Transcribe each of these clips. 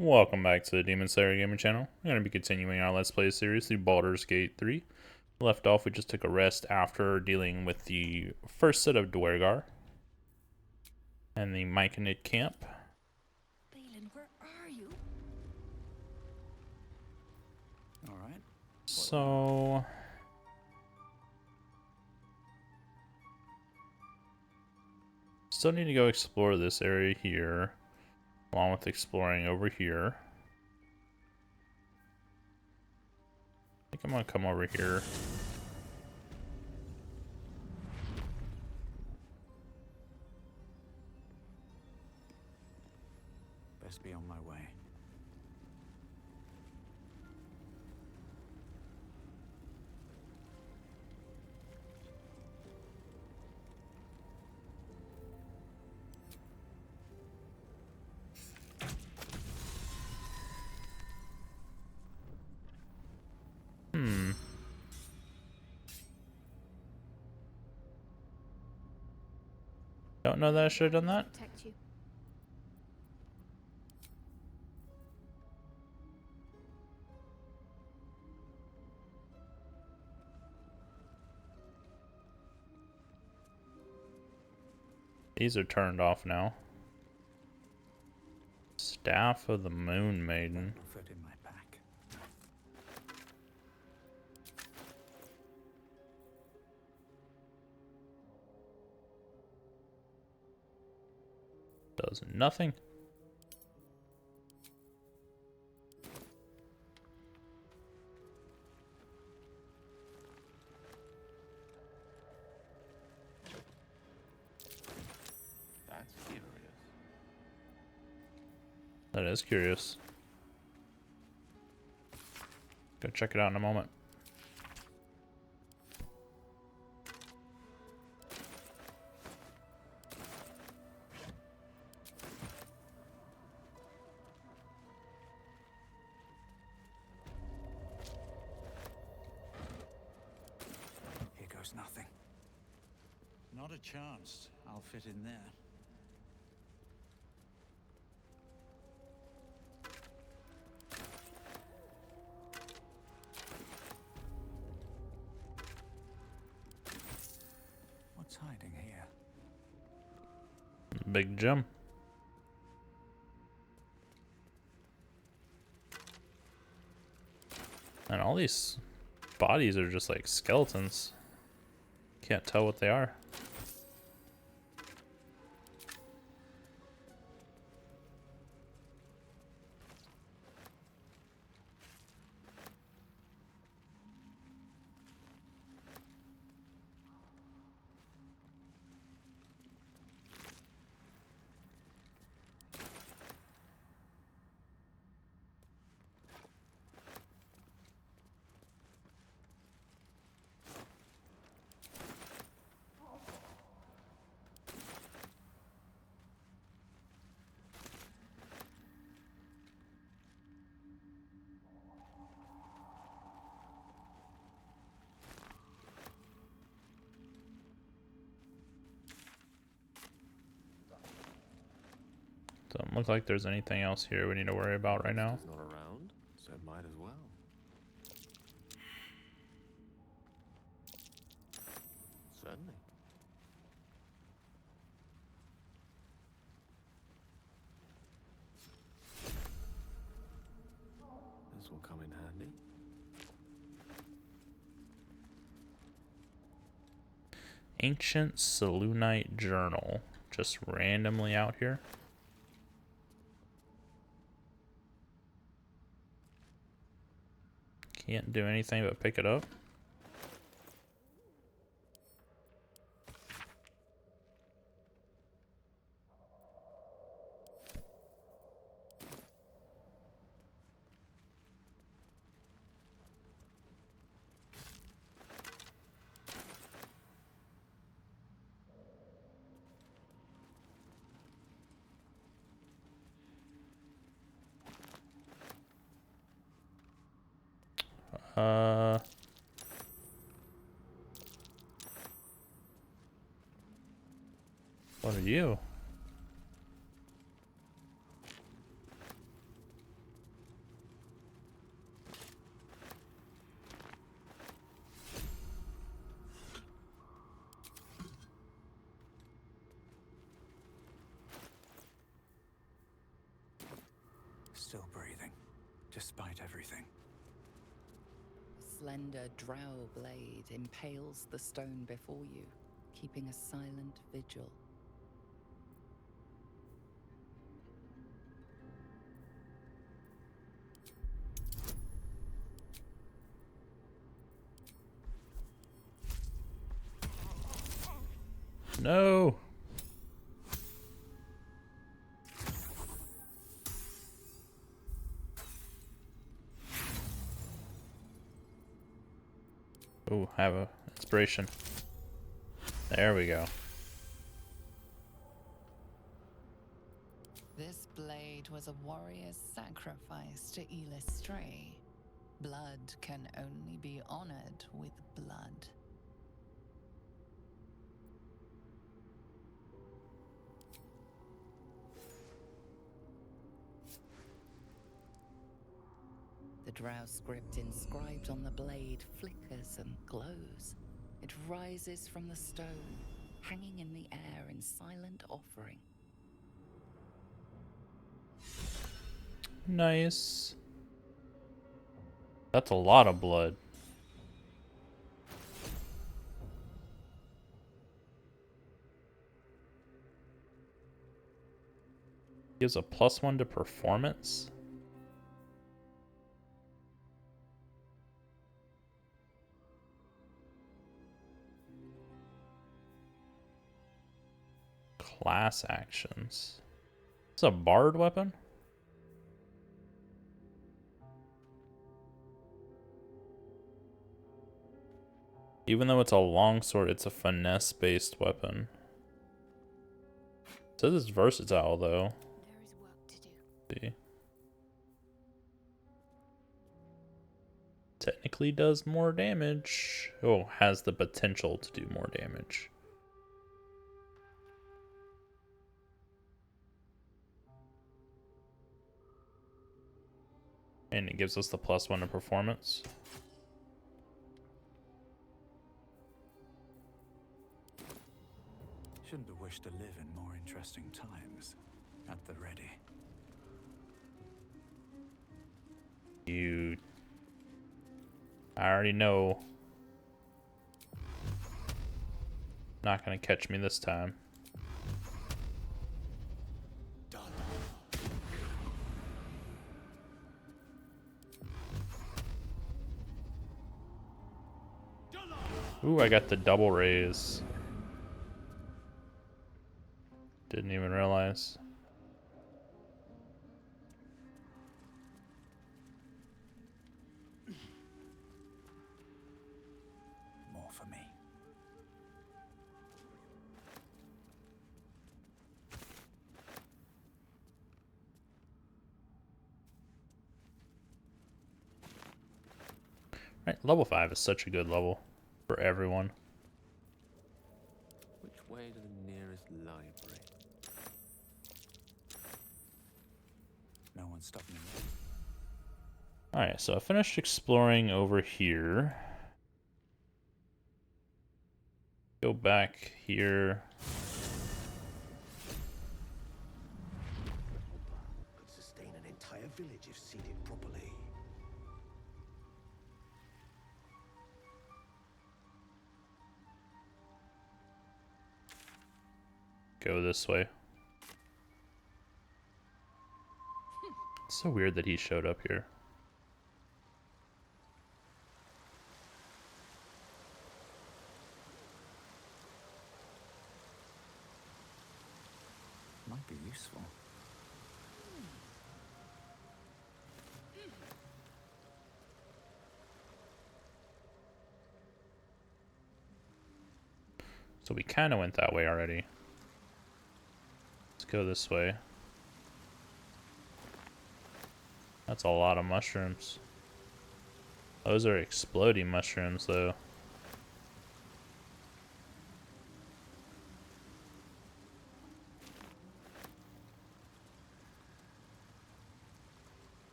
Welcome back to the Demon Slayer Gaming Channel. We're going to be continuing our Let's Play series through Baldur's Gate 3. Left off, we just took a rest after dealing with the first set of Dwergar and the Myconid camp. Balin, where are you? All right. So... still need to go explore this area here, along with exploring over here. I think I'm going to come over here. Best be on my way. Don't know that I should have done that. Protect you. These are turned off now. Staff of the Moon Maiden. Will fit in my pack. Does nothing. That's curious. That is curious. Go check it out in a moment. Here goes nothing. Not a chance. I'll fit in there. What's hiding here? Big gem. And all these bodies are just like skeletons. Can't tell what they are. Doesn't look like there's anything else here we need to worry about right now. He's not around, so it might as well. Certainly. This will come in handy. Ancient Selûnite Journal. Just randomly out here. Can't do anything but pick it up. What are you? Still breathing, despite everything. A slender drow blade impales the stone before you, keeping a silent vigil. No! Oh, I have a inspiration. There we go. This blade was a warrior's sacrifice to Elistray. Blood can only be honored with blood. The drow script inscribed on the blade flickers and glows. It rises from the stone, hanging in the air in silent offering. Nice. That's a lot of blood. Gives a +1 to performance. Class actions. It's a bard weapon? Even though it's a longsword, it's a finesse-based weapon. It says it's versatile, though. There is work to do. See. Technically does more damage. Oh, has the potential to do more damage. And it gives us the +1 to performance. Shouldn't have wished to live in more interesting times. At the ready. You... I already know. Not gonna catch me this time. Ooh, I got the double raise. Didn't even realize. More for me. Right, level 5 is such a good level for everyone. Which way to the nearest library? No one's stopping me. Alright, so I finished exploring over here. Go back here. Could sustain an entire village if seeded properly. Go this way. It's so weird that he showed up here. Might be useful. So we kind of went that way already. Let's go this way. That's a lot of mushrooms. Those are exploding mushrooms, though.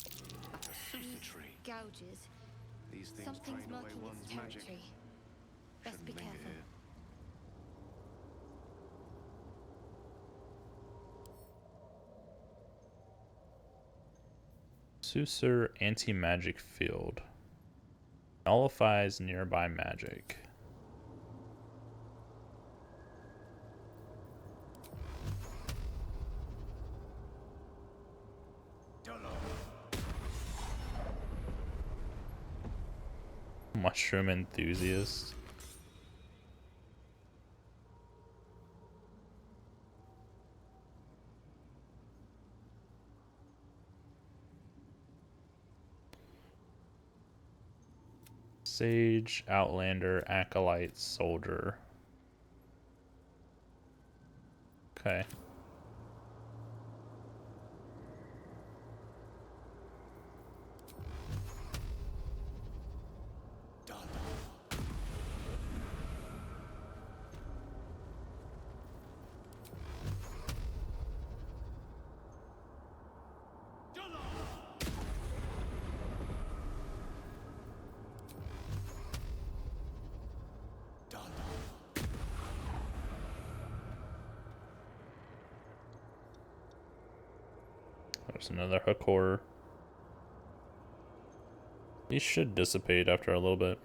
A Susa tree. Gouges. These things Something's drain away marking one's its magic. territory. Best Shouldn't be linger careful. here. Susur anti-magic field. Nullifies nearby magic. Mushroom enthusiast. Sage, Outlander, Acolyte, Soldier. Okay. There's another hook horror. These should dissipate after a little bit.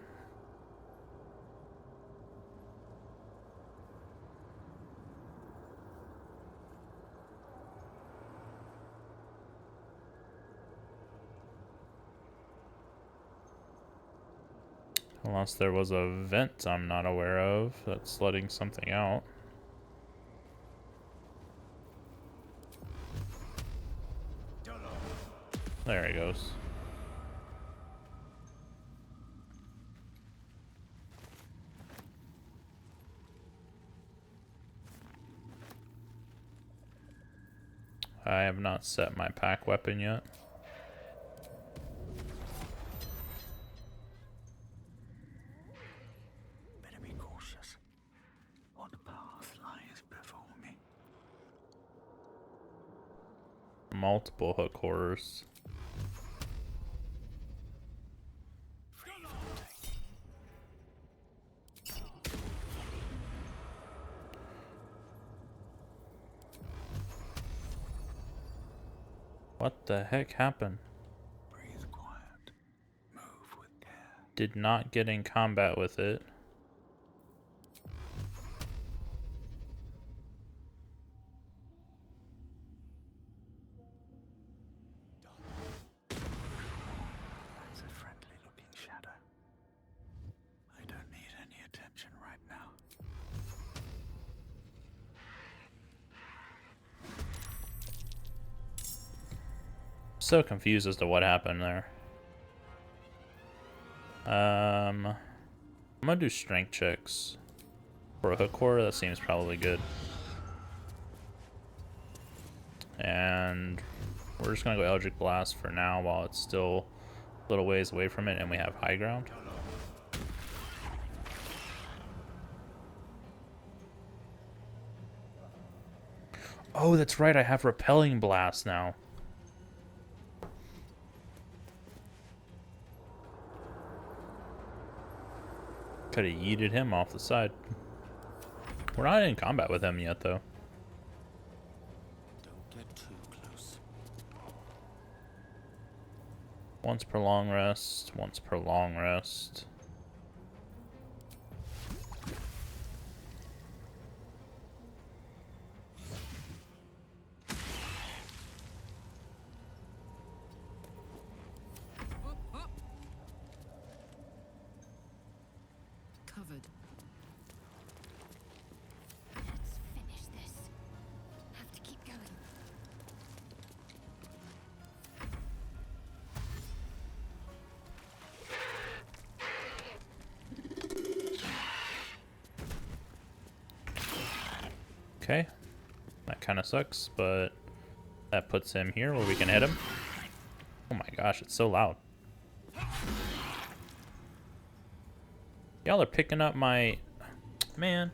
Unless there was a vent I'm not aware of that's letting something out. There he goes. I have not set my pack weapon yet. Better be cautious. What path lies before me? Multiple hook horrors. What the heck happened? Breathe quiet. Move with care. Did not get in combat with it. That's a friendly looking shadow. I don't need any attention right now. So confused as to what happened there. I'm gonna do strength checks for a hook horror. That seems probably good. And we're just gonna go Eldritch Blast for now while it's still a little ways away from it and we have high ground. Oh, that's right, I have Repelling Blast now. Could have yeeted him off the side. We're not in combat with him yet, though. Don't get too close. Once per long rest, once per long rest. Covered. Let's finish this. Have to keep going. Okay. That kind of sucks, but that puts him here where we can hit him. Oh my gosh, it's so loud. Y'all are picking up my... Man.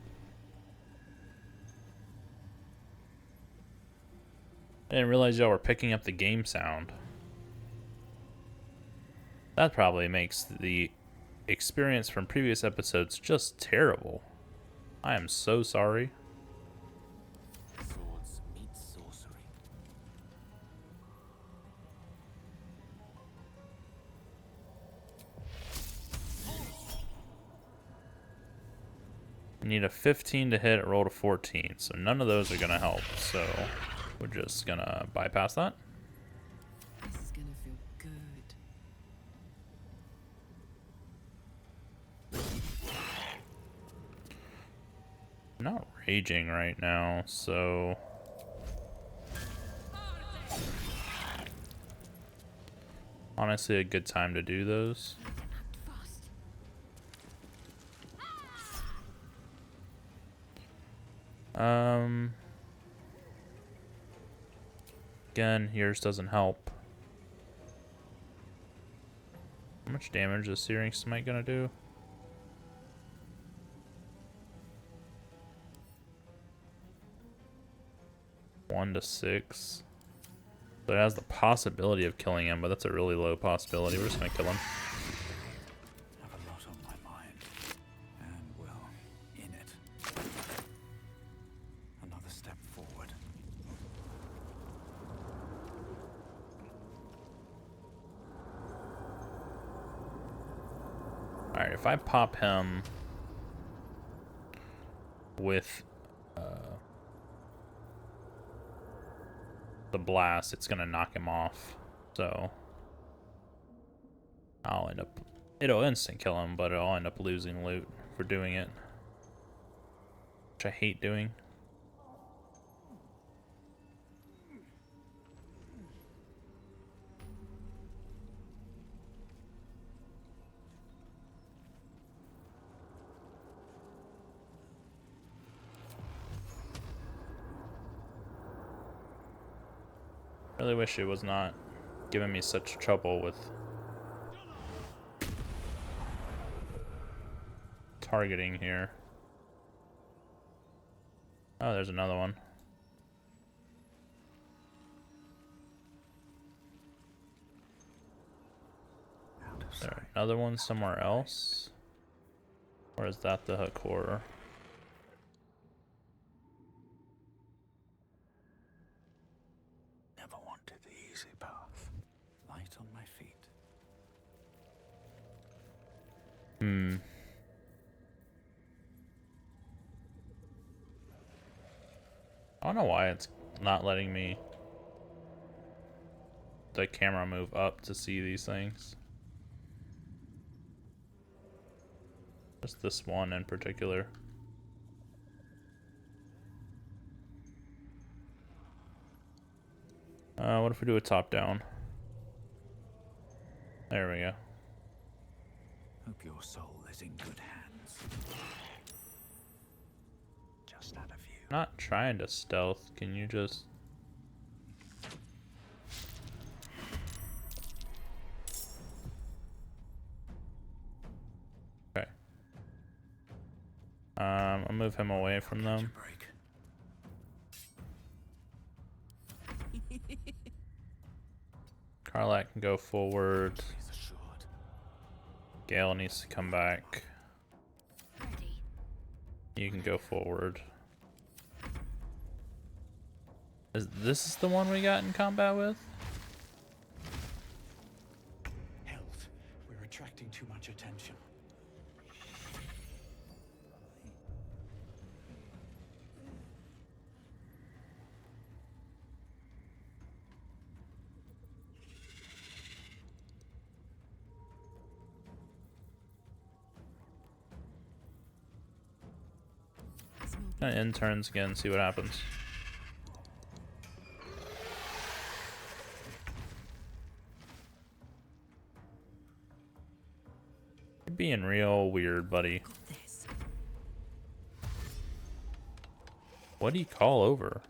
I didn't realize y'all were picking up the game sound. That probably makes the experience from previous episodes just terrible. I am so sorry. Swords meet sorcery. need a 15 to hit, roll to 14, so none of those are gonna help. So we're just gonna bypass that. This is gonna feel good. I'm not raging right now, so honestly a good time to do those. Fast. Again, yours doesn't help. How much damage is Searing Smite gonna do? One to 6. So it has the possibility of killing him, but that's a really low possibility. We're just gonna kill him. Have a lot on my mind. And, well, in it. Another step forward. Alright, if I pop him with the blast, it's gonna knock him off. So it'll instant kill him, but I'll end up losing loot for doing it, which I hate doing. Really wish it was not giving me such trouble with targeting here. Oh, there's another one. Out of Is there sight. another one somewhere else? Or is that the hook horror? Never wanted the easy path. Light on my feet. I don't know why it's not letting me the camera move up to see these things. Just this one in particular. What if we do a top down? There we go. Hope your soul is in good hands. Just out of view. Not trying to stealth. Can you just... Okay. I'll move him away from them. Break. Karlak can go forward. Please assured. Gale needs to come back. Ready. You can go forward. This is the one we got in combat with? Health. We're attracting too much attention. Gonna end turns again, see what happens. You're being real weird, buddy. This. What do you call over?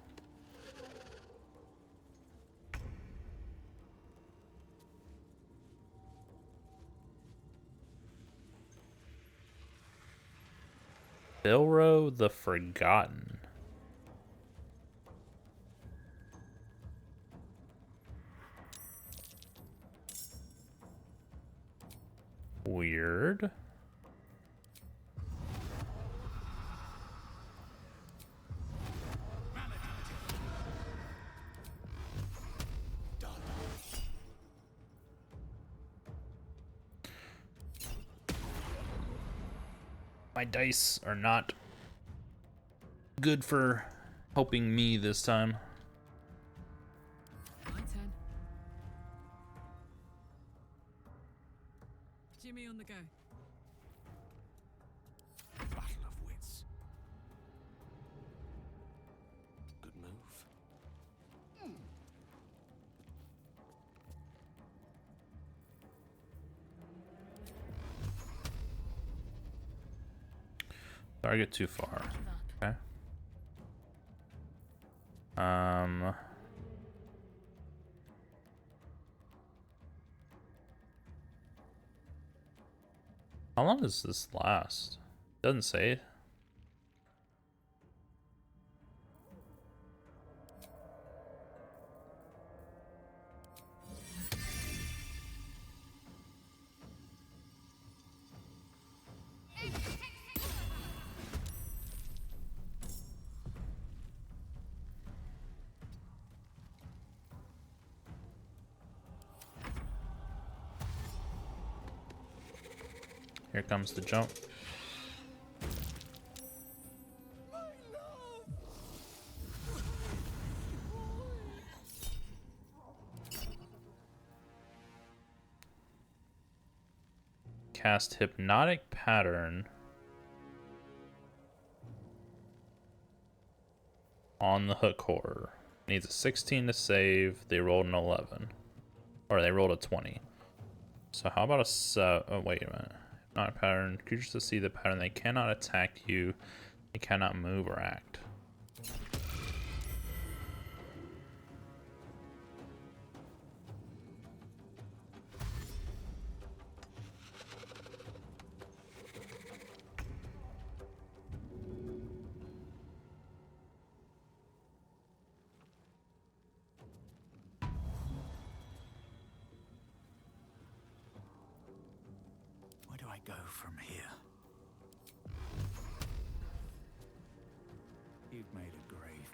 Bilro the Forgotten. Weird. My dice are not good for helping me this time. My turn. Jimmy on the go. Battle of wits. Good move. Target too far. Okay. How long does this last? Doesn't say. Here comes the jump. Cast Hypnotic Pattern on the Hook Horror. Needs a 16 to save. They rolled an 11. Or they rolled a 20. So how about a oh, wait a minute. Not a pattern. Creatures to see the pattern. They cannot attack you. They cannot move or act. Where do I go from here? You've made a grave.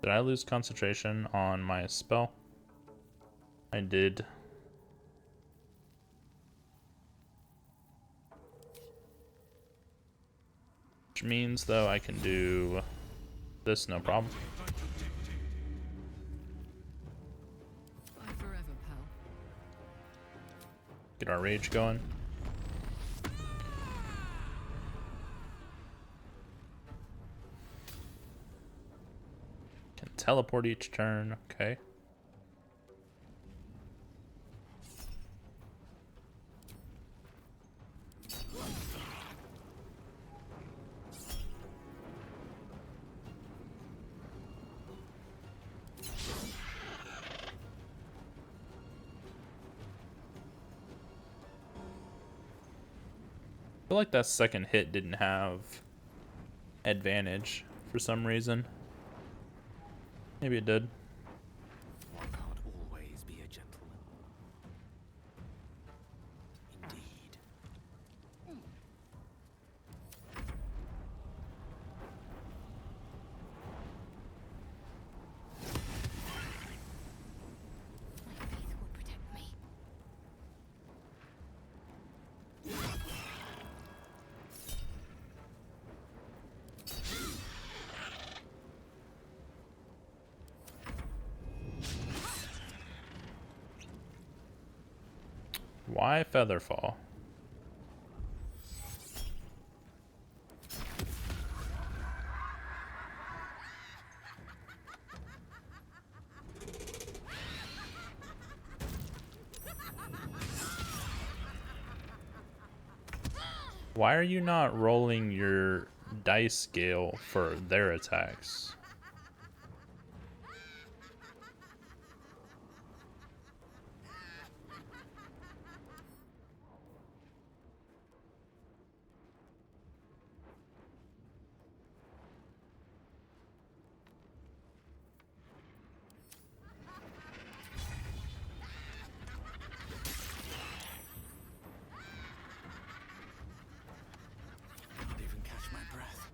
Did I lose concentration on my spell? I did. Which means, though, I can do this no problem. Bye forever, pal. Get our rage going. Can teleport each turn. Okay. I feel like that second hit didn't have advantage for some reason. Maybe it did. One can't always be a gentleman. Indeed. My faith will protect me. Why Featherfall? Why are you not rolling your dice scale for their attacks? Can't even catch my breath.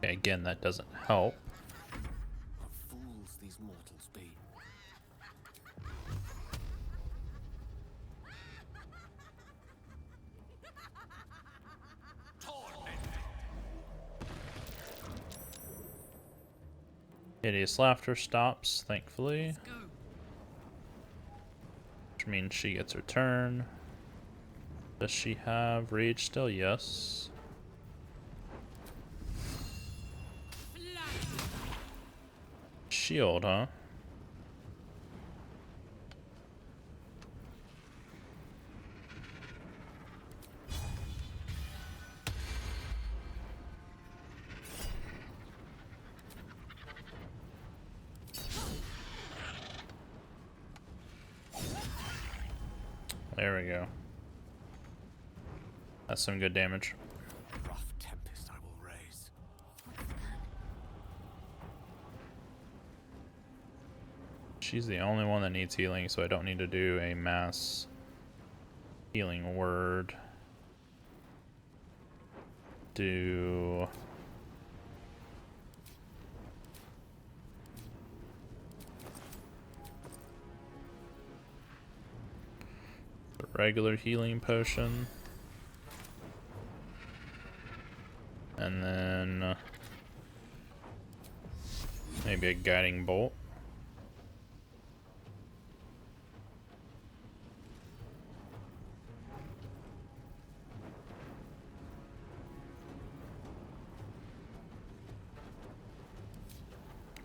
Okay, again, that doesn't help. What fools these mortals be. Hideous laughter stops, thankfully. Let's go. Which means she gets her turn. Does she have rage still? Yes. Shield, huh? There we go. That's some good damage. Rough tempest I will raise. She's the only one that needs healing, so I don't need to do a mass healing word. Do the regular healing potion. And then maybe a guiding bolt.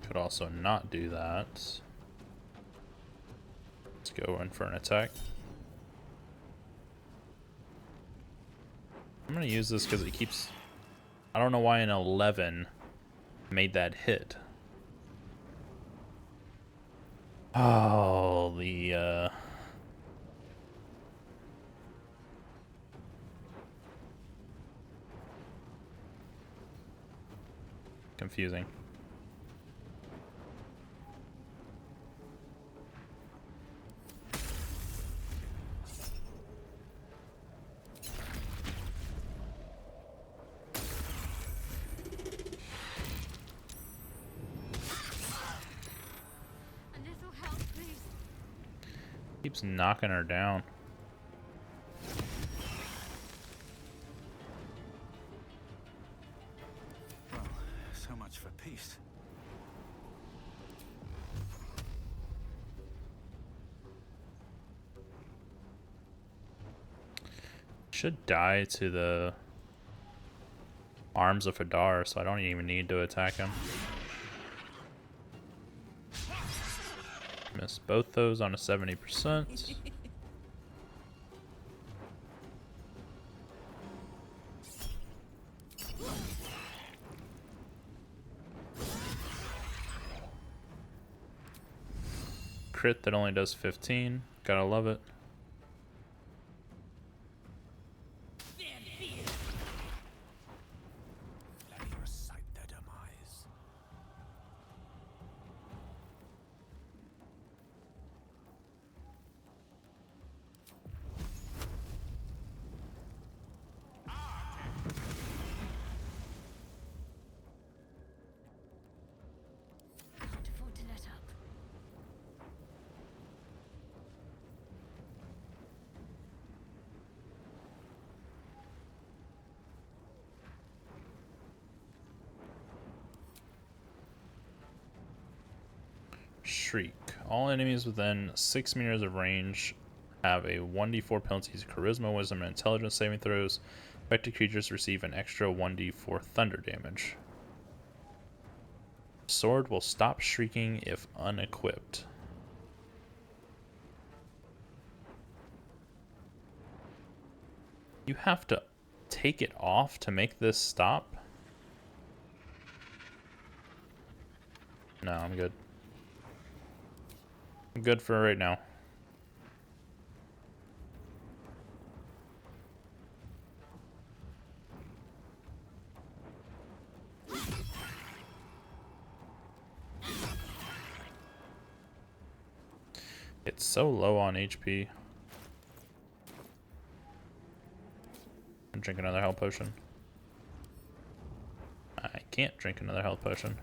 Could also not do that. Let's go in for an attack. I'm gonna use this because it keeps... I don't know why an 11 made that hit. Oh, the confusing. A little help, please. Keeps knocking her down. Well, so much for peace. Should die to the arms of Hadar, so I don't even need to attack him. Miss both those on a 70%. Crit that only does 15. Gotta love it. Let me recite their demise. Can't afford to let up. Shriek. All enemies within 6 meters of range have a 1d4 penalty to charisma, wisdom, and intelligence saving throws. Affected creatures receive an extra 1d4 thunder damage. Sword will stop shrieking if unequipped. You have to take it off to make this stop? No, I'm good. I'm good for right now. It's so low on HP. Drink another health potion. I can't. can't drink another health potion.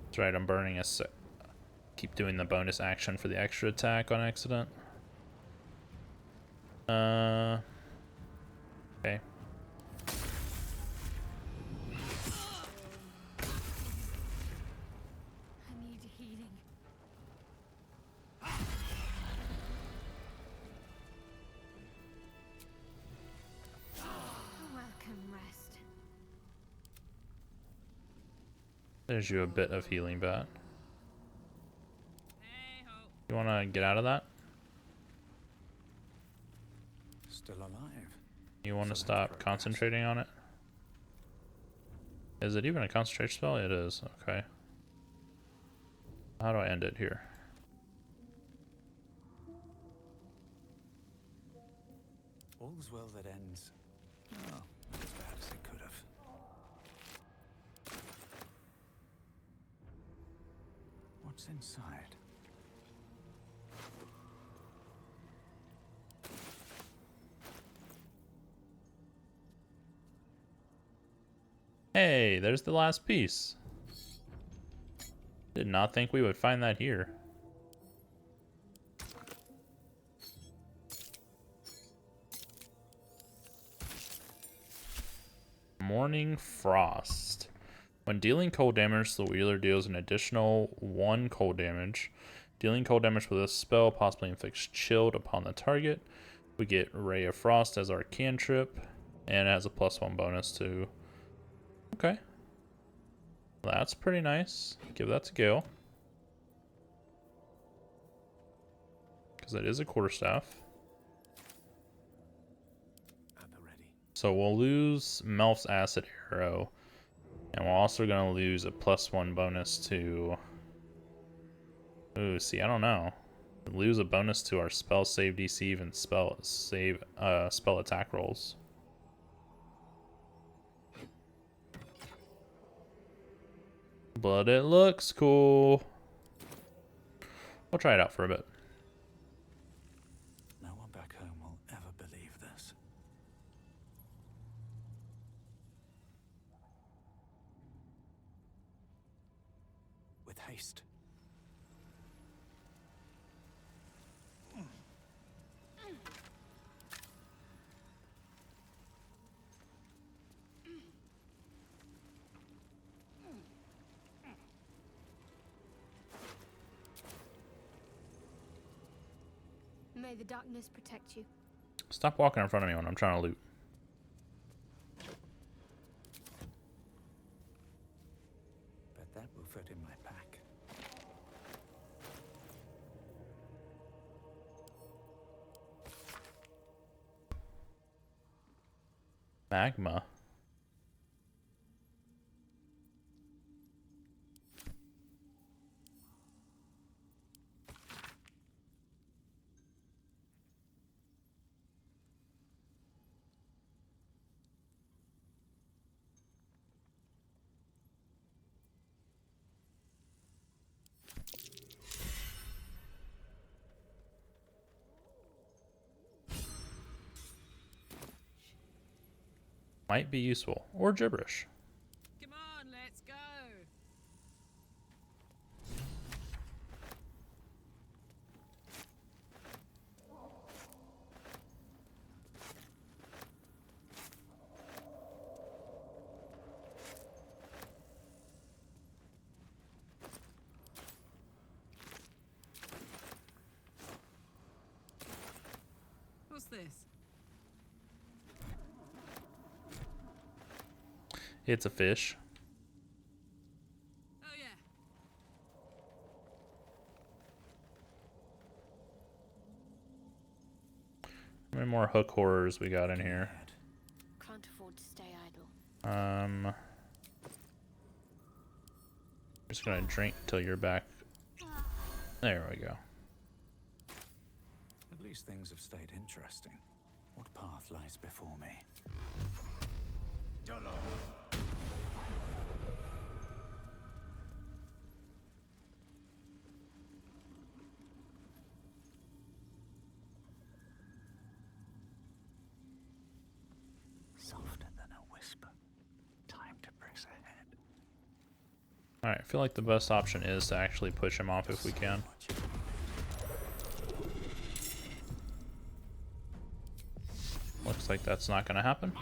That's right, I'm burning a sec. Keep doing the bonus action for the extra attack on accident. Okay. I need healing. Welcome, rest. There's you a bit of healing, bat. You want to get out of that? Still alive. You want to So stop progress. concentrating on it? Is it even a concentration spell? It is. Okay. How do I end it here? All's well that ends. Oh, not as bad as it could have. What's inside? Hey, there's the last piece. Did not think we would find that here. Morning Frost. When dealing cold damage, the wheeler deals an additional 1 cold damage. Dealing cold damage with this spell possibly inflicts chilled upon the target. We get Ray of Frost as our cantrip, and it has a +1 bonus to. Okay. That's pretty nice. Give that to Gale. Because it is a quarterstaff. At the ready. So we'll lose Melf's Acid Arrow. And we're also going to lose a +1 bonus to... Ooh, see, I don't know. Lose a bonus to our spell save DC and spell attack rolls. But it looks cool. We'll try it out for a bit. No one back home will ever believe this. With haste. May the darkness protect you. Stop walking in front of me when I'm trying to loot. Bet that will fit in my pack. Magma. Might be useful. Or gibberish. Come on, let's go. What's this? It's a fish. Oh yeah. How many more hook horrors we got in here? Can't afford to stay idle. Just gonna drink till you're back. There we go. At least things have stayed interesting. What path lies before me? Softer than a whisper. Time Alright, I feel like the best option is to actually push him off if we can. Looks like that's not going to happen.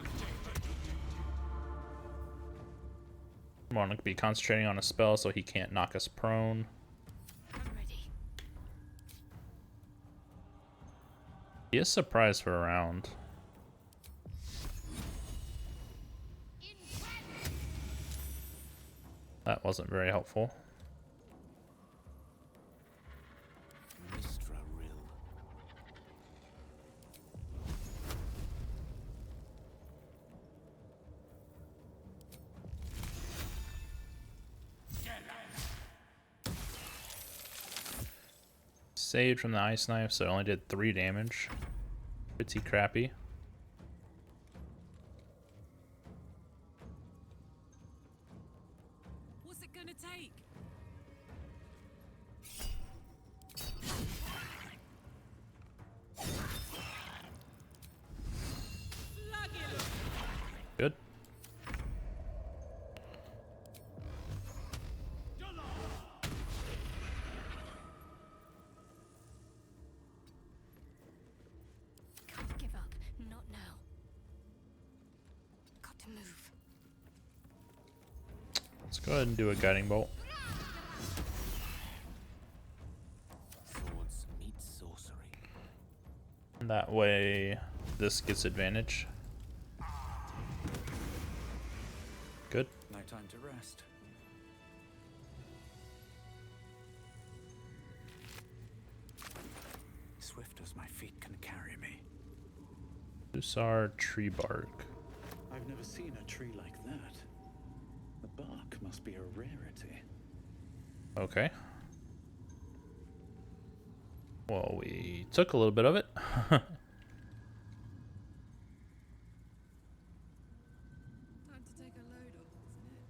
I want to be concentrating on a spell so he can't knock us prone. I'm ready. He is surprised for a round. That wasn't very helpful. Mistra Rill. Saved from the ice knife, so it only did 3 damage. Pretty crappy. What's it gonna take? Slug him! Good. Can't give up. Not now. Got to move. Let's go ahead and do a guiding bolt. Swords meet sorcery. That way, this gets advantage. Good. No time to rest. Swift as my feet can carry me. Hussar tree bark. I've never seen a tree like that. The bark must be a rarity. Okay. Well, we took a little bit of it. Time to take a load off, isn't it?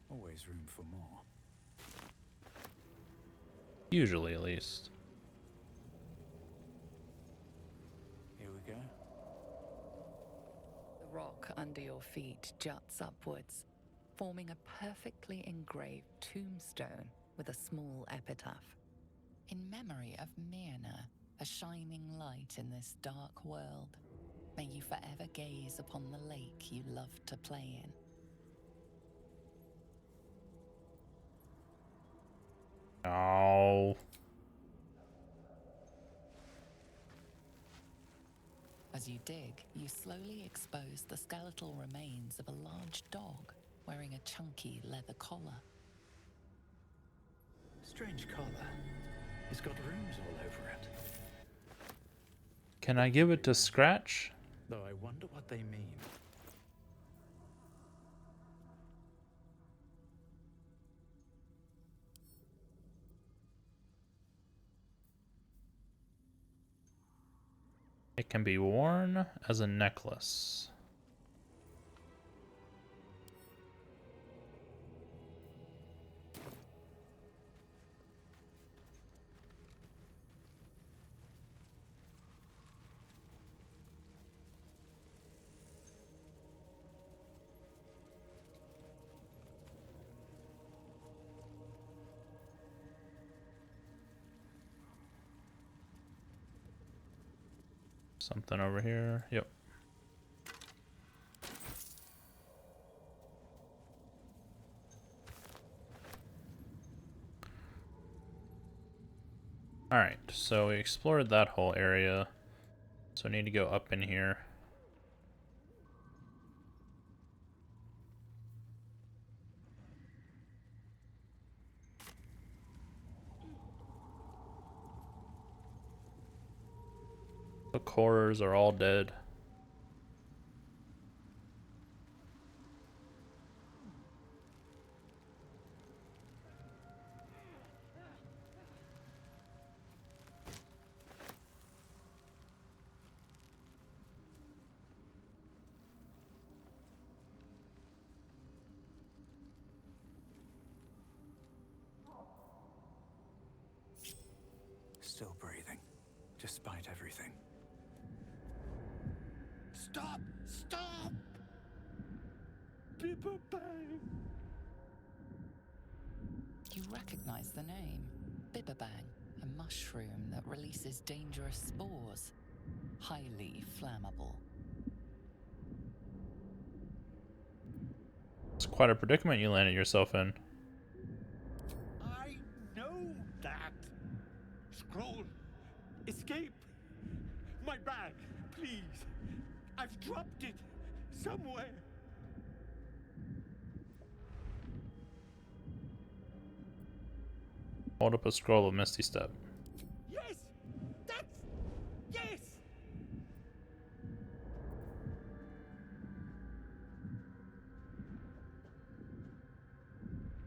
Always room for more. Usually, at least. Here we go. The rock under your feet juts upwards, forming a perfectly engraved tombstone with a small epitaph. In memory of Myrna, a shining light in this dark world, may you forever gaze upon the lake you loved to play in. Oh. As you dig, you slowly expose the skeletal remains of a large dog wearing a chunky leather collar. Strange collar. It's got runes all over it. Can I give it to Scratch? Though I wonder what they mean. It can be worn as a necklace. Something over here. Yep. Alright, so we explored that whole area. So I need to go up in here. The cores are all dead. Still breathing, despite everything. Stop! Stop! You recognize the name. Bibberbang, a mushroom that releases dangerous spores. Highly flammable. It's quite a predicament you landed yourself in. I know that! Scroll! Escape! My bag, please! I've dropped it somewhere! Hold up a scroll of Misty Step. Yes! That's... yes!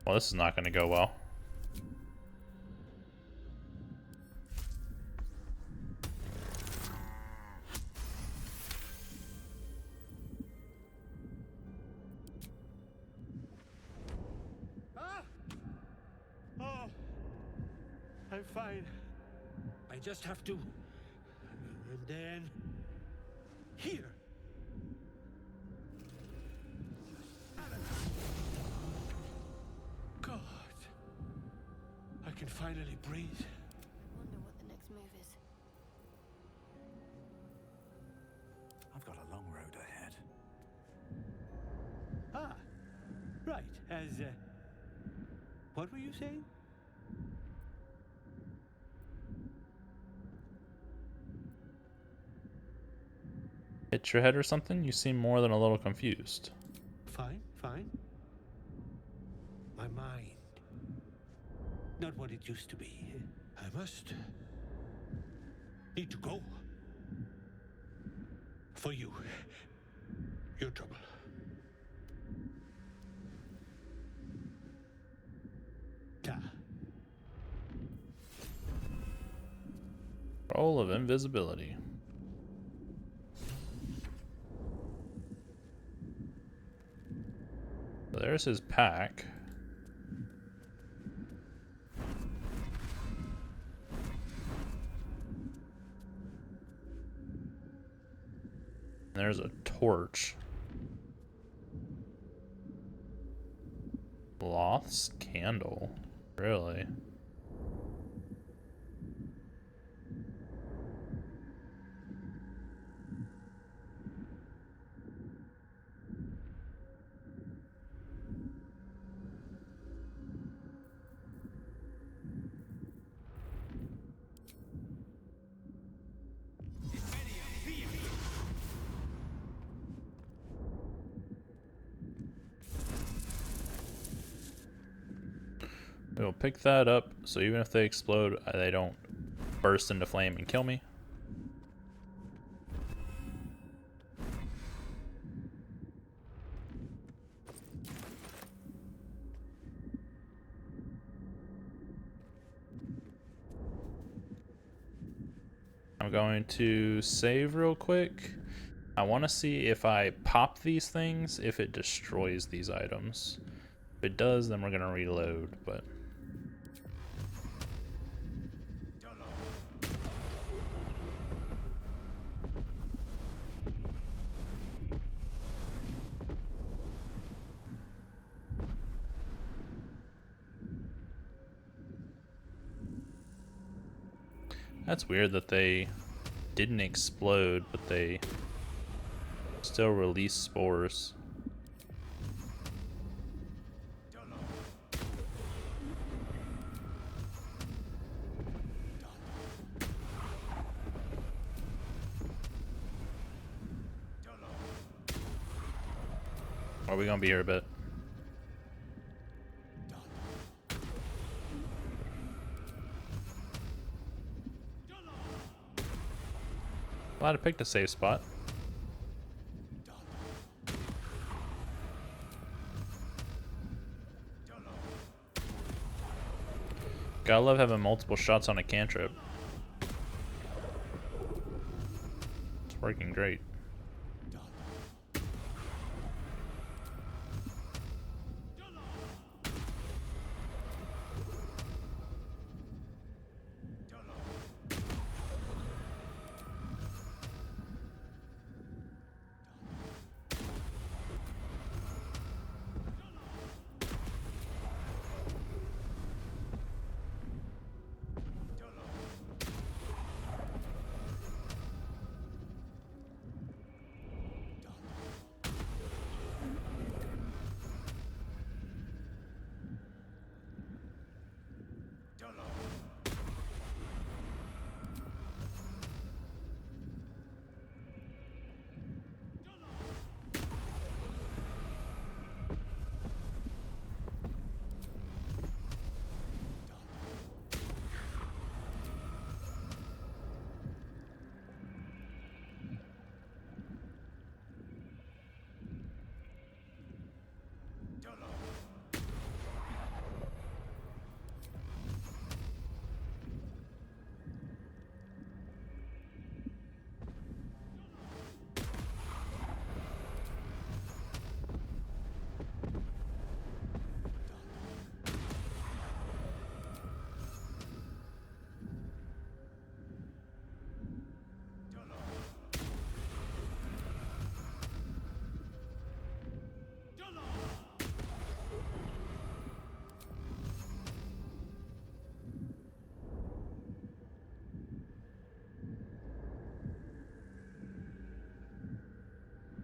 Well, this is not going to go well. Ah! Oh! I'm fine. I just have to... And then... Here! God. I can finally breathe. Wonder what the next move is. I've got a long road ahead. Ah! Right, as... what were you saying? Hit your head or something? You seem more than a little confused. Fine, fine. My mind. Not what it used to be. I must... need to go. For you. Your trouble. Ta. Roll of invisibility. So there's his pack. There's a torch. Loth's candle. Really? We'll pick that up, so even if they explode, they don't burst into flame and kill me. I'm going to save real quick. I want to see if I pop these things, if it destroys these items. If it does, then we're going to reload, but... That's weird that they didn't explode, but they still release spores. Are we gonna be here a bit? Glad I picked a safe spot. Gotta love having multiple shots on a cantrip. It's working great.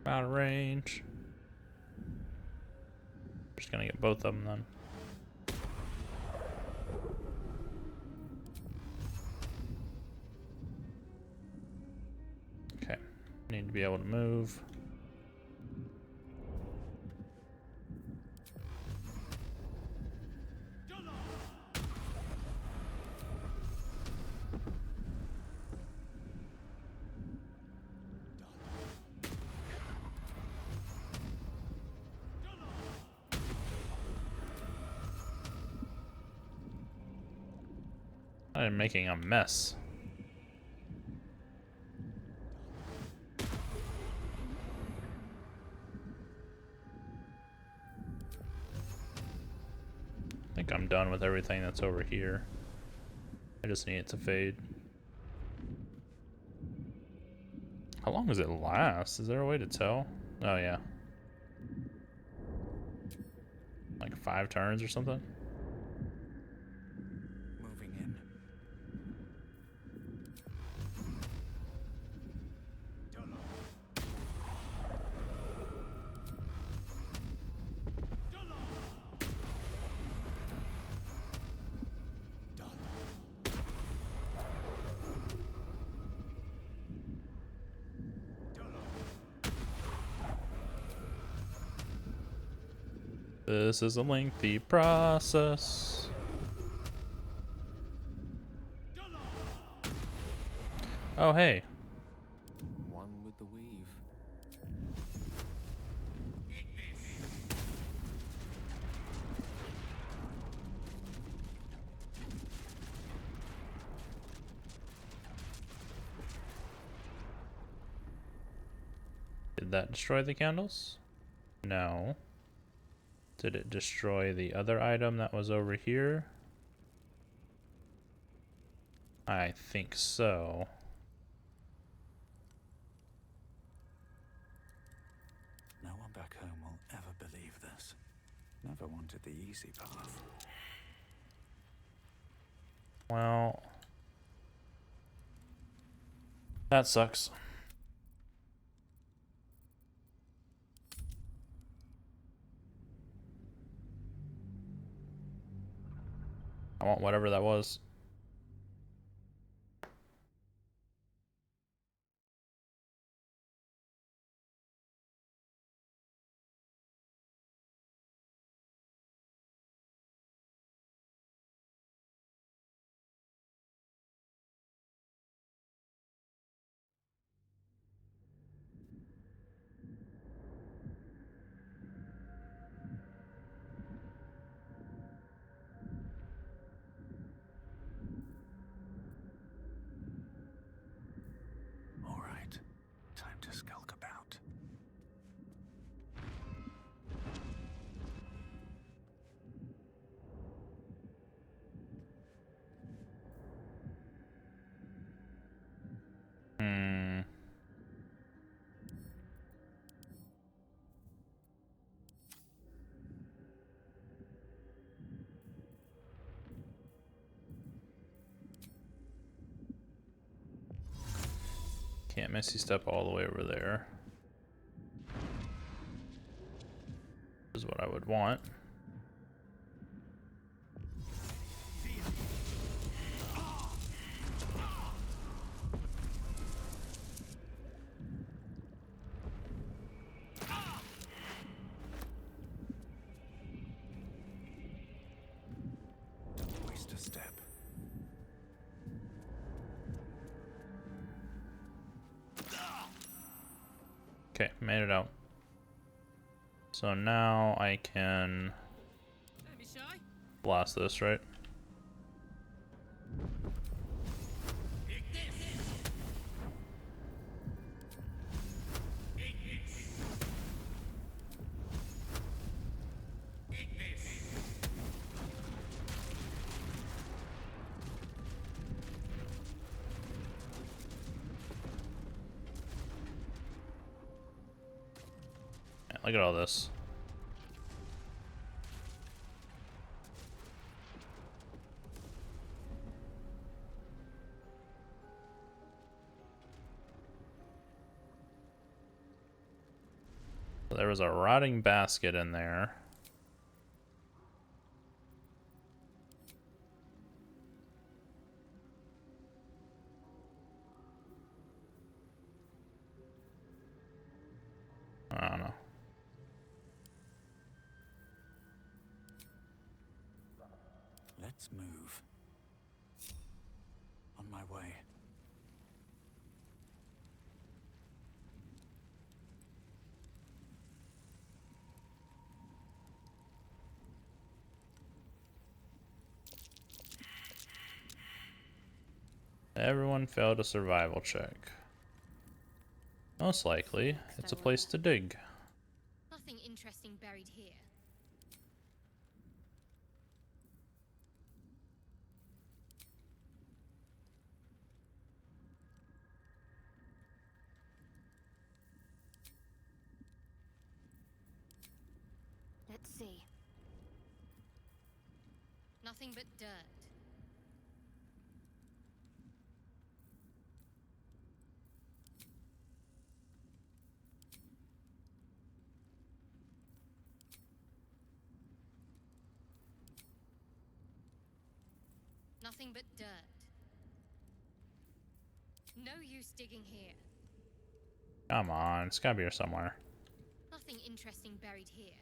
Out of range. Just gonna get both of them then. Okay, need to be able to move. I'm making a mess. I think I'm done with everything that's over here. I just need it to fade. How long does it last? Is there a way to tell? Oh yeah. Like 5 turns or something? Moving in. This is a lengthy process. Oh, hey. One with the weave. Did that destroy the candles? No. Did it destroy the other item that was over here? I think so. No one back home will ever believe this. Never wanted the easy path. Well, that sucks. I want whatever that was. Can't Misty Step all the way over there. This is what I would want. Don't waste a step. Okay, made it out. So now I can Don't be shy. blast this, right? Yeah, look at all this. There was a rotting basket in there. I don't know. Let's move. On my way. Everyone failed a survival check. Most likely, it's a place to dig. Nothing interesting buried here. Let's see. Nothing but dirt. Nothing but dirt. No use digging here. Come on, it's gotta be here somewhere. Nothing interesting buried here.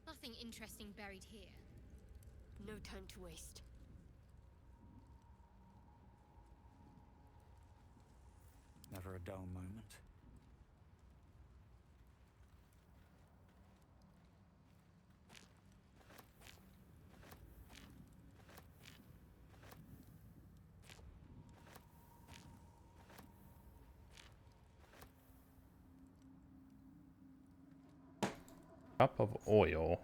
Nothing interesting buried here. No time to waste. Never a dull moment. Cup of oil.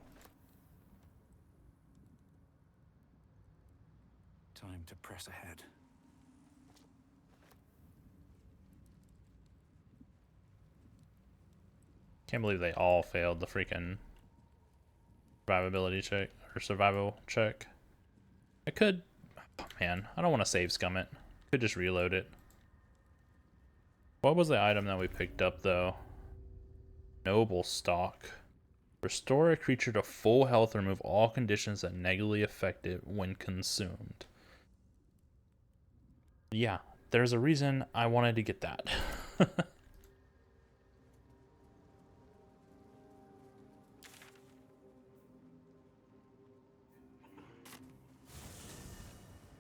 Time to press ahead. Can't believe they all failed the freaking survivability check or survival check. I could, oh man, I don't want to save scum it. Could just reload it. What was the item that we picked up though? Noble stock. Restore a creature to full health, remove all conditions that negatively affect it when consumed. Yeah, there's a reason I wanted to get that.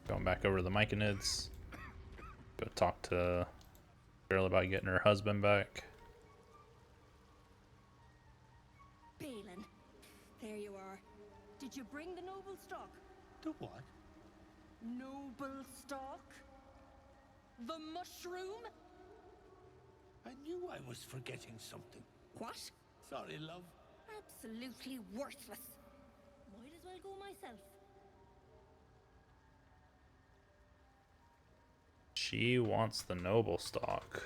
Going back over to the Myconids. Go talk to girl about getting her husband back. Balin, there you are. Did you bring the noble stock? The what? Noble stock? The mushroom? I knew I was forgetting something. What? Sorry, love. Absolutely worthless. Might as well go myself. She wants the noble stock.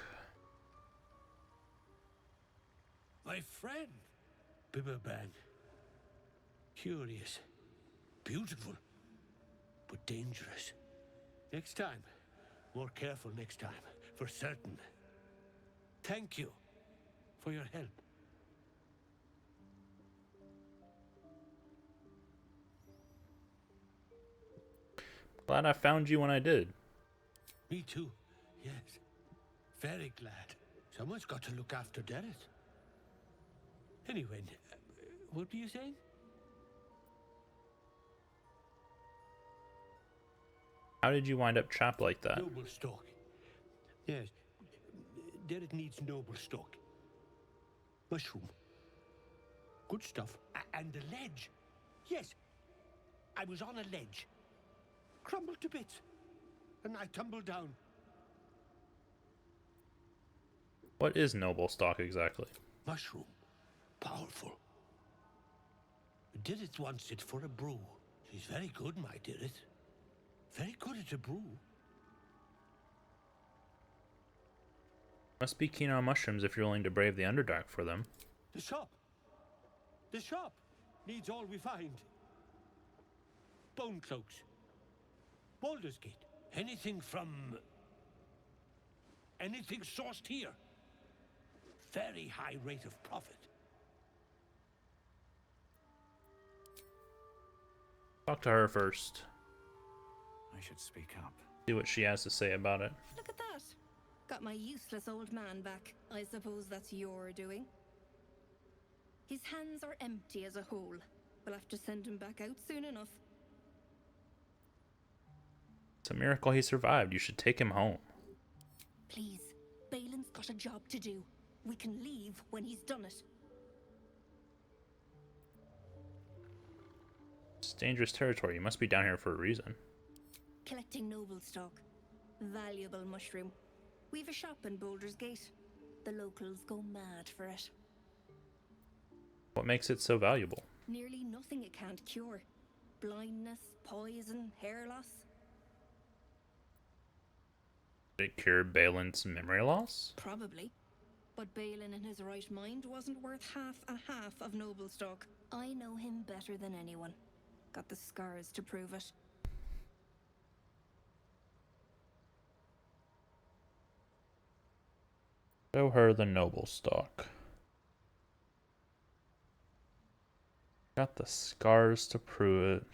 My friend, Bibberban. Curious, beautiful, but dangerous. Next time, more careful next time, for certain. Thank you for your help. Glad I found you when I did. Me too. Yes. Very glad. Someone's got to look after Derek. Anyway, what were you saying? How did you wind up trapped like that? Noble stock. Yes. Derek needs noble stock. Mushroom. Good stuff. And the ledge. Yes. I was on a ledge. Crumbled to bits. And I tumbled down. What is noble stock exactly? Mushroom. Powerful. Didit wants it for a brew. She's very good, my Didit. Very good at a brew. Must be keen on mushrooms if you're willing to brave the Underdark for them. The shop. The shop needs all we find. Bone cloaks. Baldur's Gate. Anything sourced here. Very high rate of profit. Talk to her first. I should speak up. See what she has to say about it. Look at that. Got my useless old man back. I suppose that's your doing. His hands are empty as a whole. We'll have to send him back out soon enough. It's a miracle he survived. You should take him home. Please, Balin's got a job to do. We can leave when he's done it. It's dangerous territory. You must be down here for a reason. Collecting noble stock. Valuable mushroom. We've a shop in Baldur's Gate. The locals go mad for it. What makes it so valuable? Nearly nothing it can't cure. Blindness, poison, hair loss. Did it cure Balin's memory loss? Probably. But Balin in his right mind wasn't worth half of noble stock. I know him better than anyone. Got the scars to prove it. Show her the noble stock. Got the scars to prove it.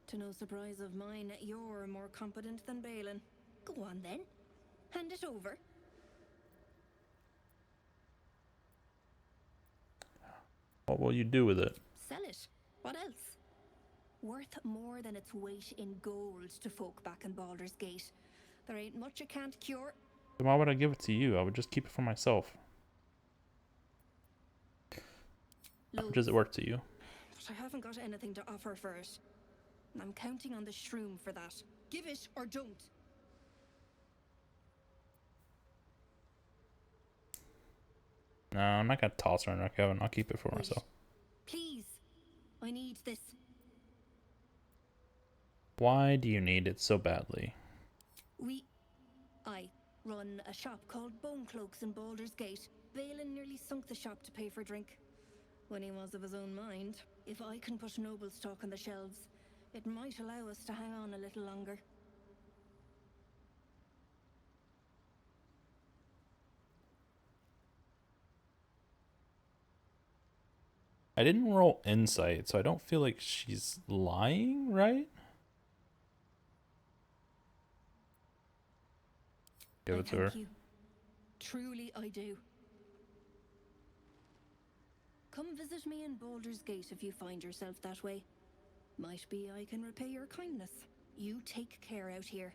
To no surprise of mine, you're more competent than Balin. Go on then. Hand it over. What will you do with it? Sell it. What else? Worth more than its weight in gold to folk back in Baldur's Gate. There ain't much it can't cure. Then why would I give it to you? I would just keep it for myself. How much does it worth to you? But I haven't got anything to offer for it. And I'm counting on the shroom for that. Give it or don't. No, I'm not gonna toss her in her oven. I'll keep it for myself. Please. I need this. Why do you need it so badly? I run a shop called Bone Cloaks in Baldur's Gate. Balin nearly sunk the shop to pay for drink. When he was of his own mind. If I can put noble stock on the shelves, it might allow us to hang on a little longer. I didn't roll insight, so I don't feel like she's lying, right? Give it to her. Thank you. Truly I do. Come visit me in Baldur's Gate if you find yourself that way. Might be I can repay your kindness. You take care out here.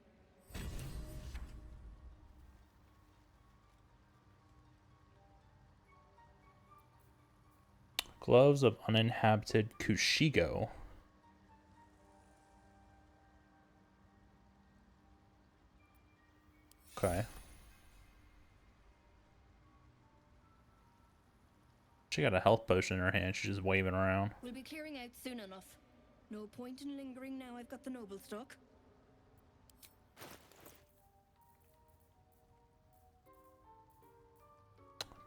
Gloves of uninhabited Kushigo. Okay. She got a health potion in her hand. She's just waving around. We'll be clearing out soon enough. No point in lingering now I've got the noble stock.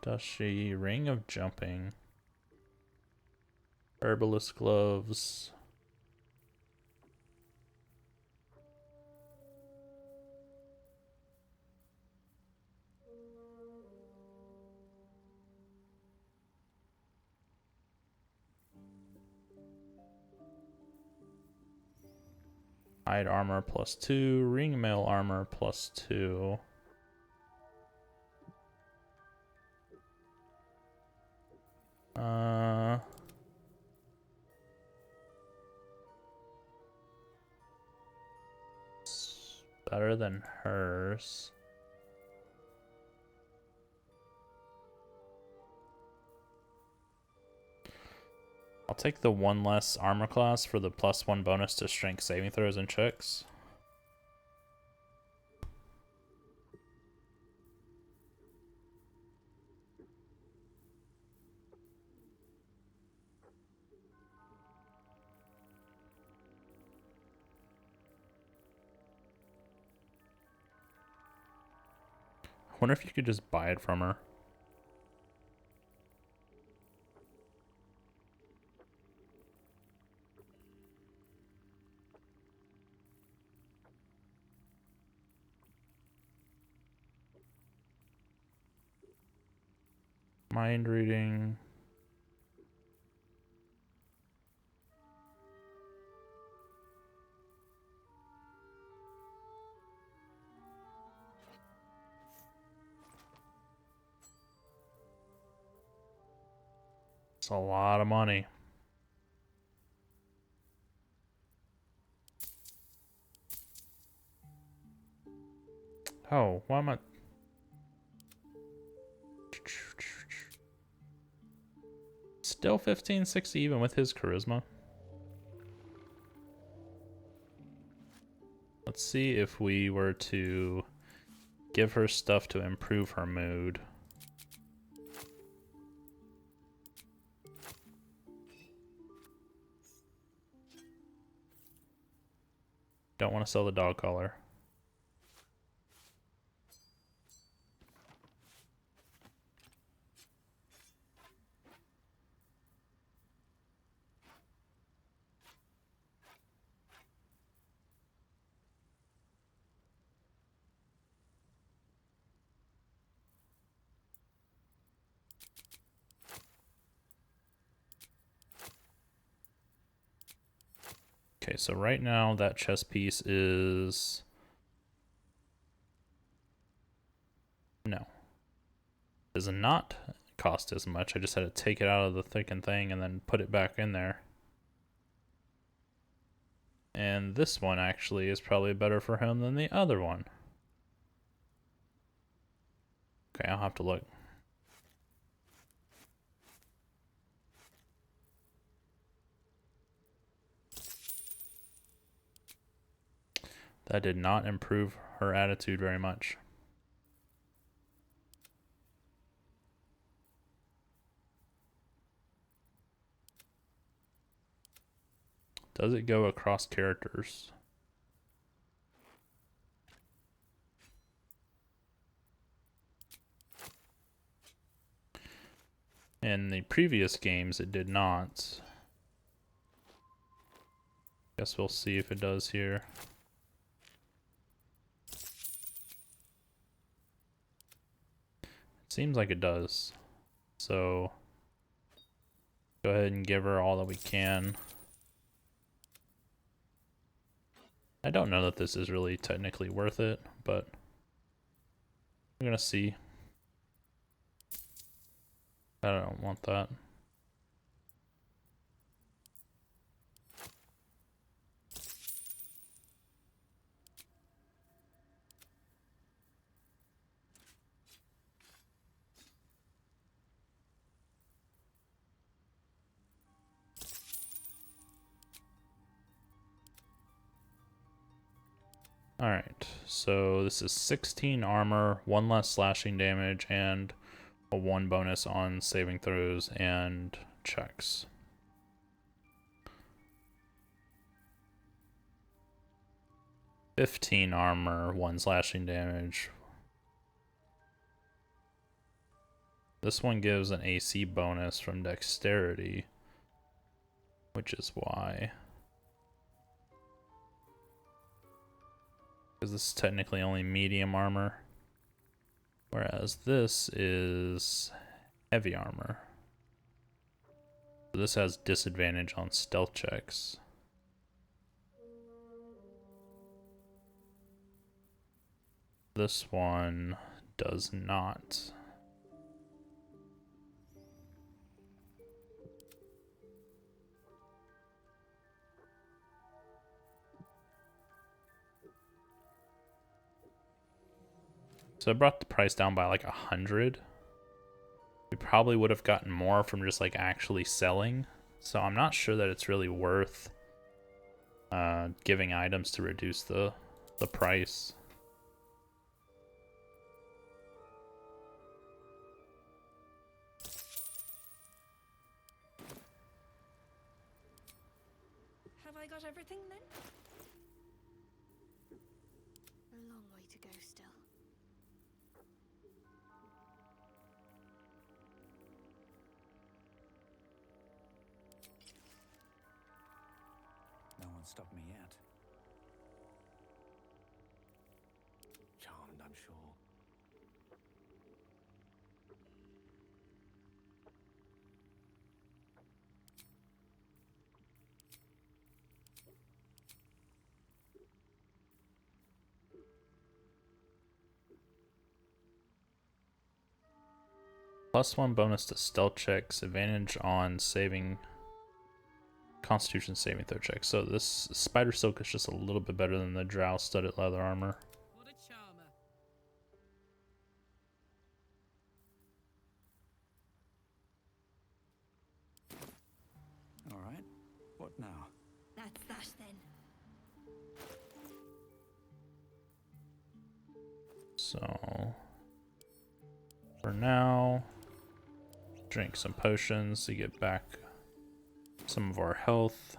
Does she? Ring of jumping. Herbalist gloves. Hide armor +2, ring mail armor +2. It's better than hers. I'll take the one less armor class for the +1 bonus to strength saving throws and checks. I wonder if you could just buy it from her. Mind reading. It's a lot of money. Oh, why am I... Still 1560 even with his charisma. Let's see if we were to give her stuff to improve her mood. Don't want to sell the dog collar. Okay, so right now that chess piece is... No. Does not cost as much. I just had to take it out of the thickened thing and then put it back in there. And this one actually is probably better for him than the other one. Okay, I'll have to look. That did not improve her attitude very much. Does it go across characters? In the previous games, it did not. Guess we'll see if it does here. It seems like it does. So, go ahead and give her all that we can. I don't know that this is really technically worth it, but we're gonna see. I don't want that. Alright, so this is 16 armor, 1 less slashing damage, and a 1 bonus on saving throws and checks. $15 armor, 1 slashing damage. This one gives an AC bonus from dexterity, which is why. Because this is technically only medium armor, whereas this is heavy armor. So this has disadvantage on stealth checks. this one does not. So I brought the price down by like 100. We probably would have gotten more from just like actually selling. So I'm not sure that it's really worth giving items to reduce the price. Have I got everything then? A long way to go still. No one stopped me yet. Charmed, I'm sure. +1 bonus to stealth checks, advantage on saving Constitution saving throw checks. So this spider silk is just a little bit better than the drow studded leather armor. What a charmer. All right. What now? That's that then. So for now, drink some potions to get back some of our health.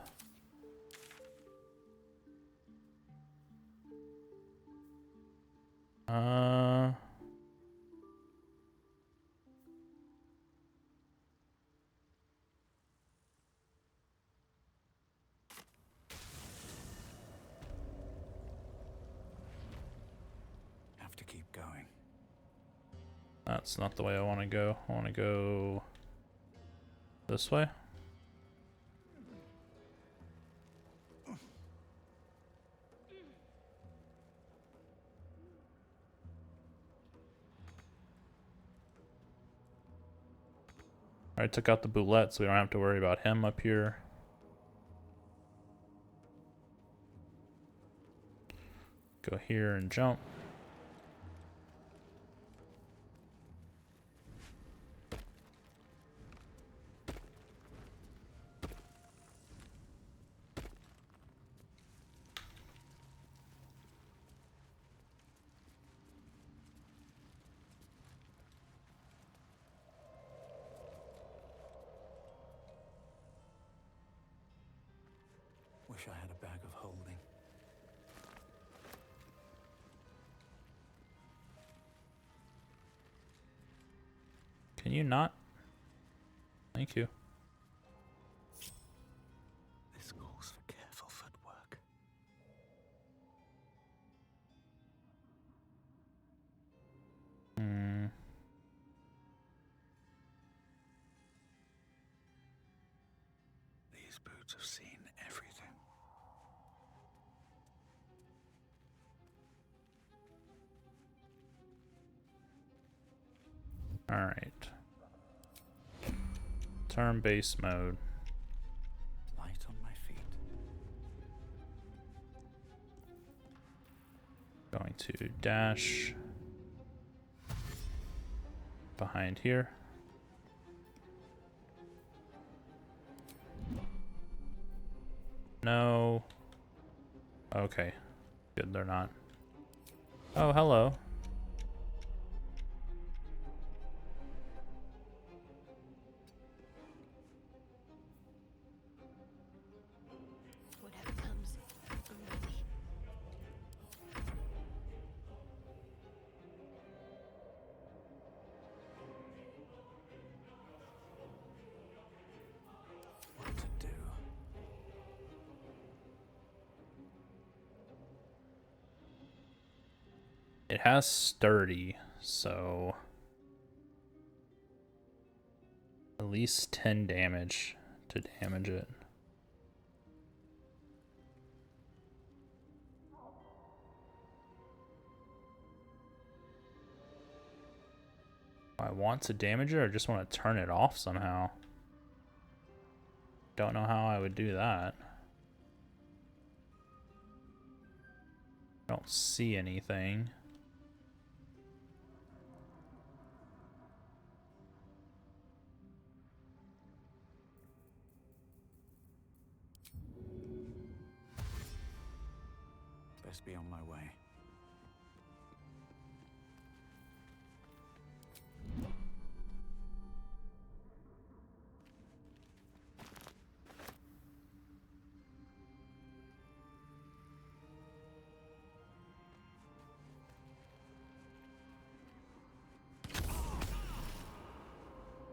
Have to keep going. That's not the way I want to go. I want to go this way. I took out the boulette, so we don't have to worry about him up here. Go here and jump. Wish I had a bag of holding. Can you not? Thank you. This calls for careful footwork. These boots have seen everything. All right. Turn-based mode. Light on my feet. Going to dash behind here. No. Okay. Good, they're not. Oh, hello. Whatever comes, I'm ready. What to do? It has sturdy, so at least 10 damage to damage it. I want to damage it or just want to turn it off somehow. Don't know how I would do that. Don't see anything. Best be on my way.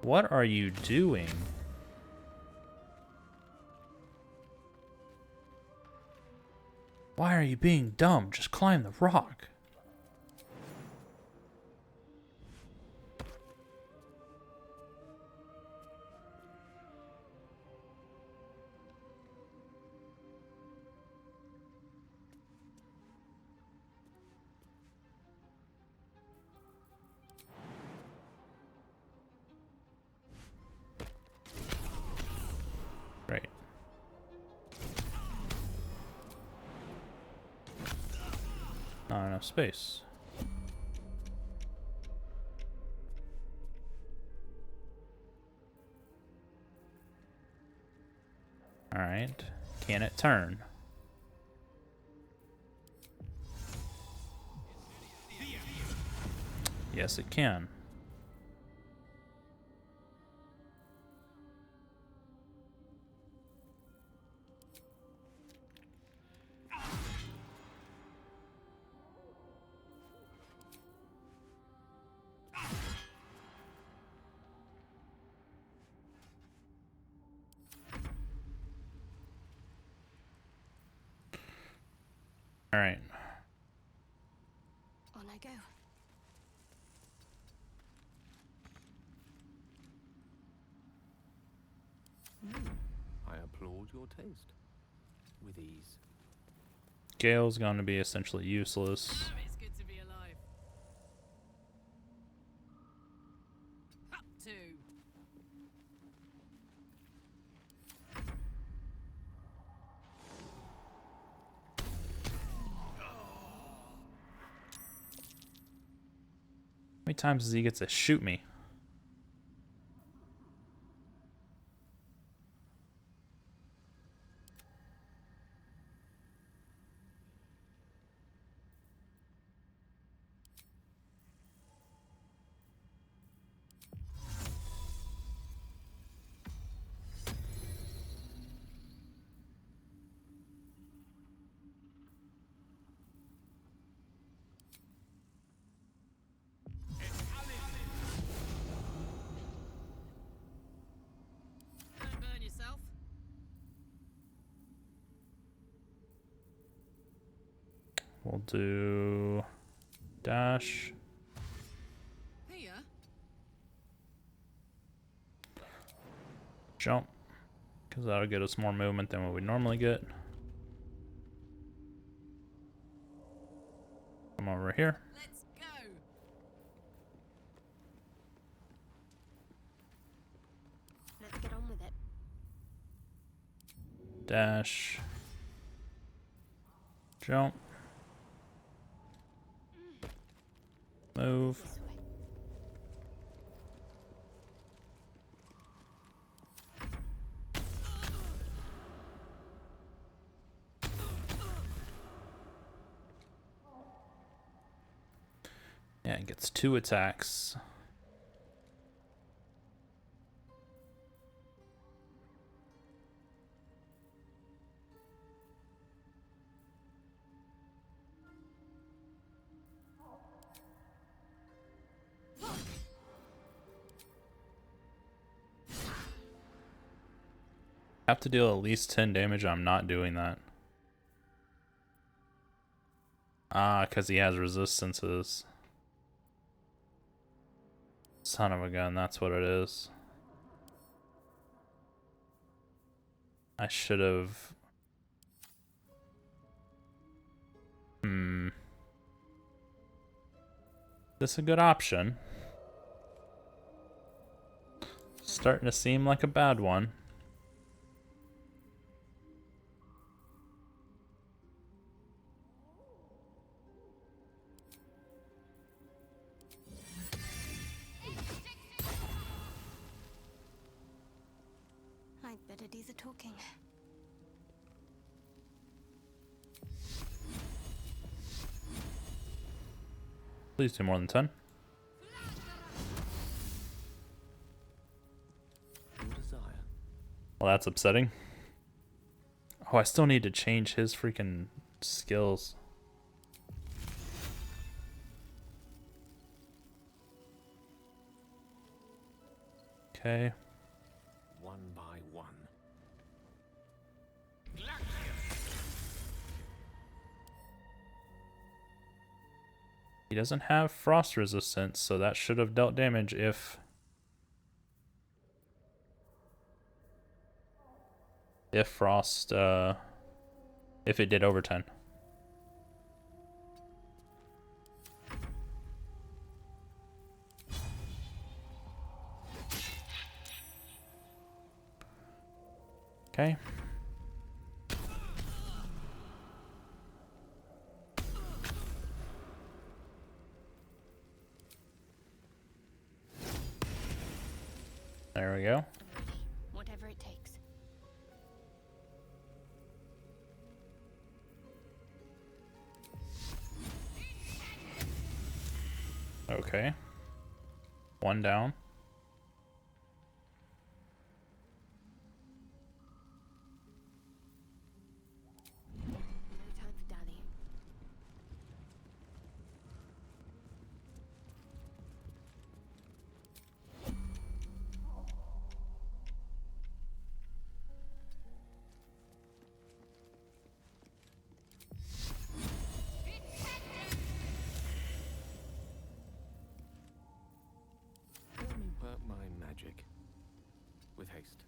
What are you doing? Why are you being dumb? Just climb the rock. Right. Not enough space. Alright. Can it turn? Yes, it can. All right. On I go. I applaud your taste. With ease. Gale's going to be essentially useless. It's good to be alive. Up to. How many times does he get to shoot me? Don't burn yourself. We'll do dash. Here. Jump. Because that'll get us more movement than what we normally get. Come over here. Let's go. Let's get on with it. Dash. Jump. Move. This way. Yeah, it gets 2 attacks. Have to deal at least 10 damage. I'm not doing that. Ah, because he has resistances. Son of a gun, that's what it is. I should have... This is a good option. starting to seem like a bad one. I'd better do the talking. Please do more than 10. Your desire. Well, that's upsetting. Oh, I still need to change his freaking skills. Okay. One by one. He doesn't have frost resistance, so that should have dealt damage if frost if it did over 10. Okay. There we go. I'm ready. Whatever it takes. Okay. One down. No time for dallying. Let me work my magic. With haste.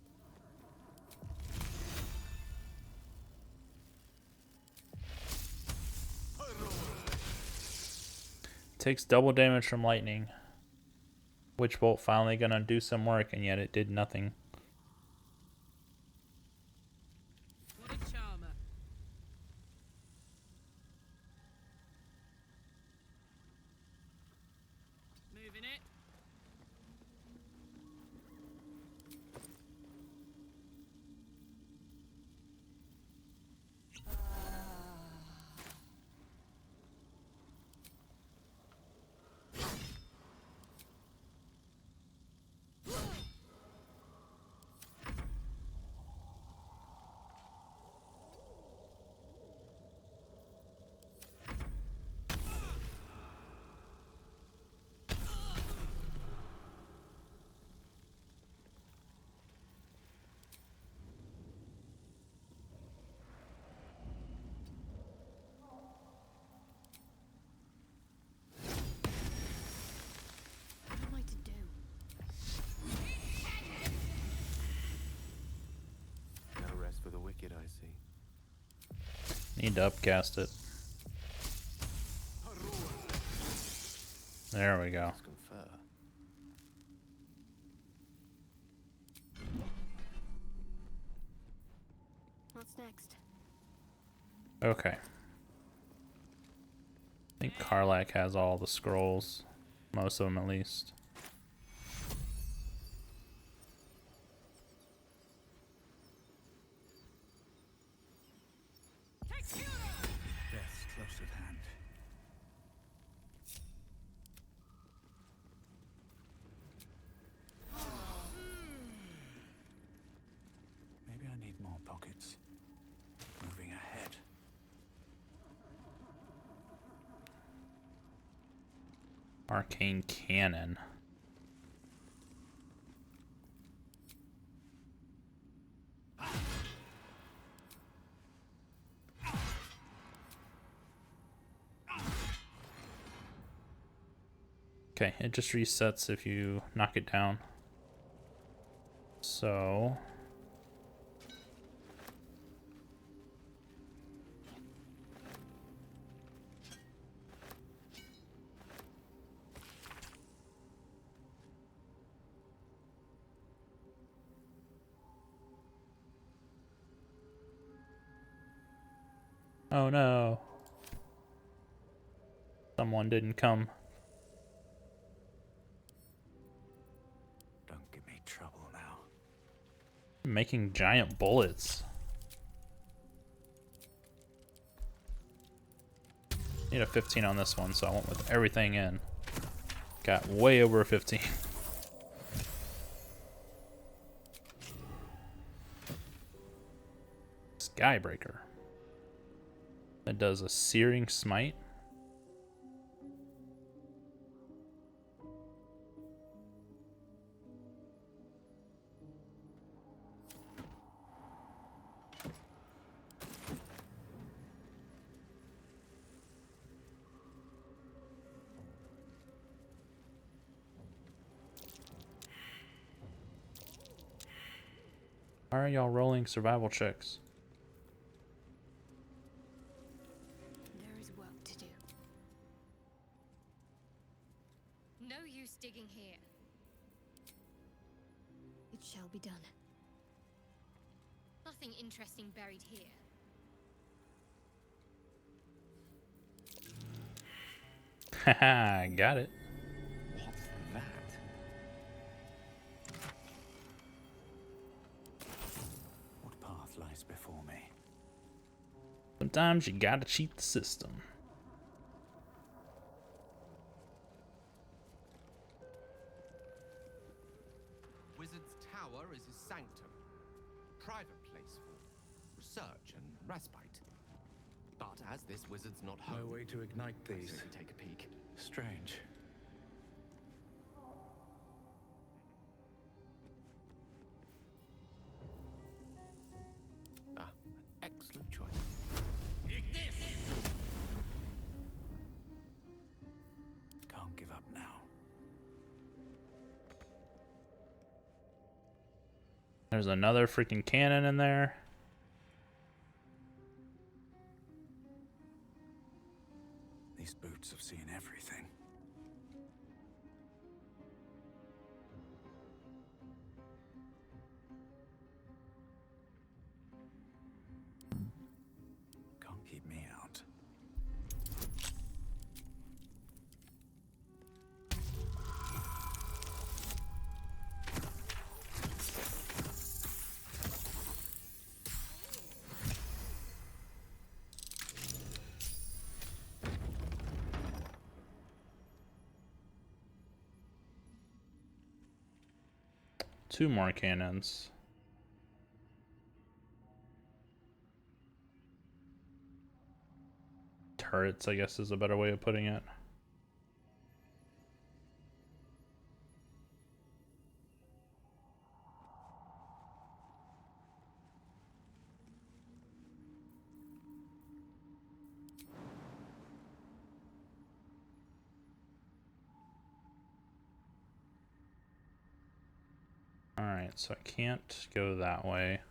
Takes double damage from lightning. Witch Bolt finally gonna do some work, and yet it did nothing. What a charmer. Moving it. What am I to do? No rest for the wicked, I see. Need to upcast it. There we go. Let's confer. What's next? Okay. I think Karlak has all the scrolls. Most of them, at least. Death's close at hand. Maybe I need more pockets. Moving ahead. Arcane Cannon. Okay, it just resets if you knock it down. So... Oh no. Someone didn't come. Don't give me trouble now. Making giant bullets. Need a 15 on this one, so I went with everything in. Got way over a 15. Skybreaker. That does a searing smite. Why are y'all rolling survival checks? There is work to do. No use digging here. It shall be done. Nothing interesting buried here. Haha, got it. What's that? What path lies before me? Sometimes you gotta cheat the system. Wizard's Tower is his sanctum. Private place for research and respite. But as this wizard's not home, No way to ignite these. let's take a peek. Strange. Ah, excellent choice. Can't give up now. There's another freaking cannon in there. These boots have seen everything. Can't keep me out. Two more cannons. Turrets, I guess, is a better way of putting it. Alright, so I can't go that way.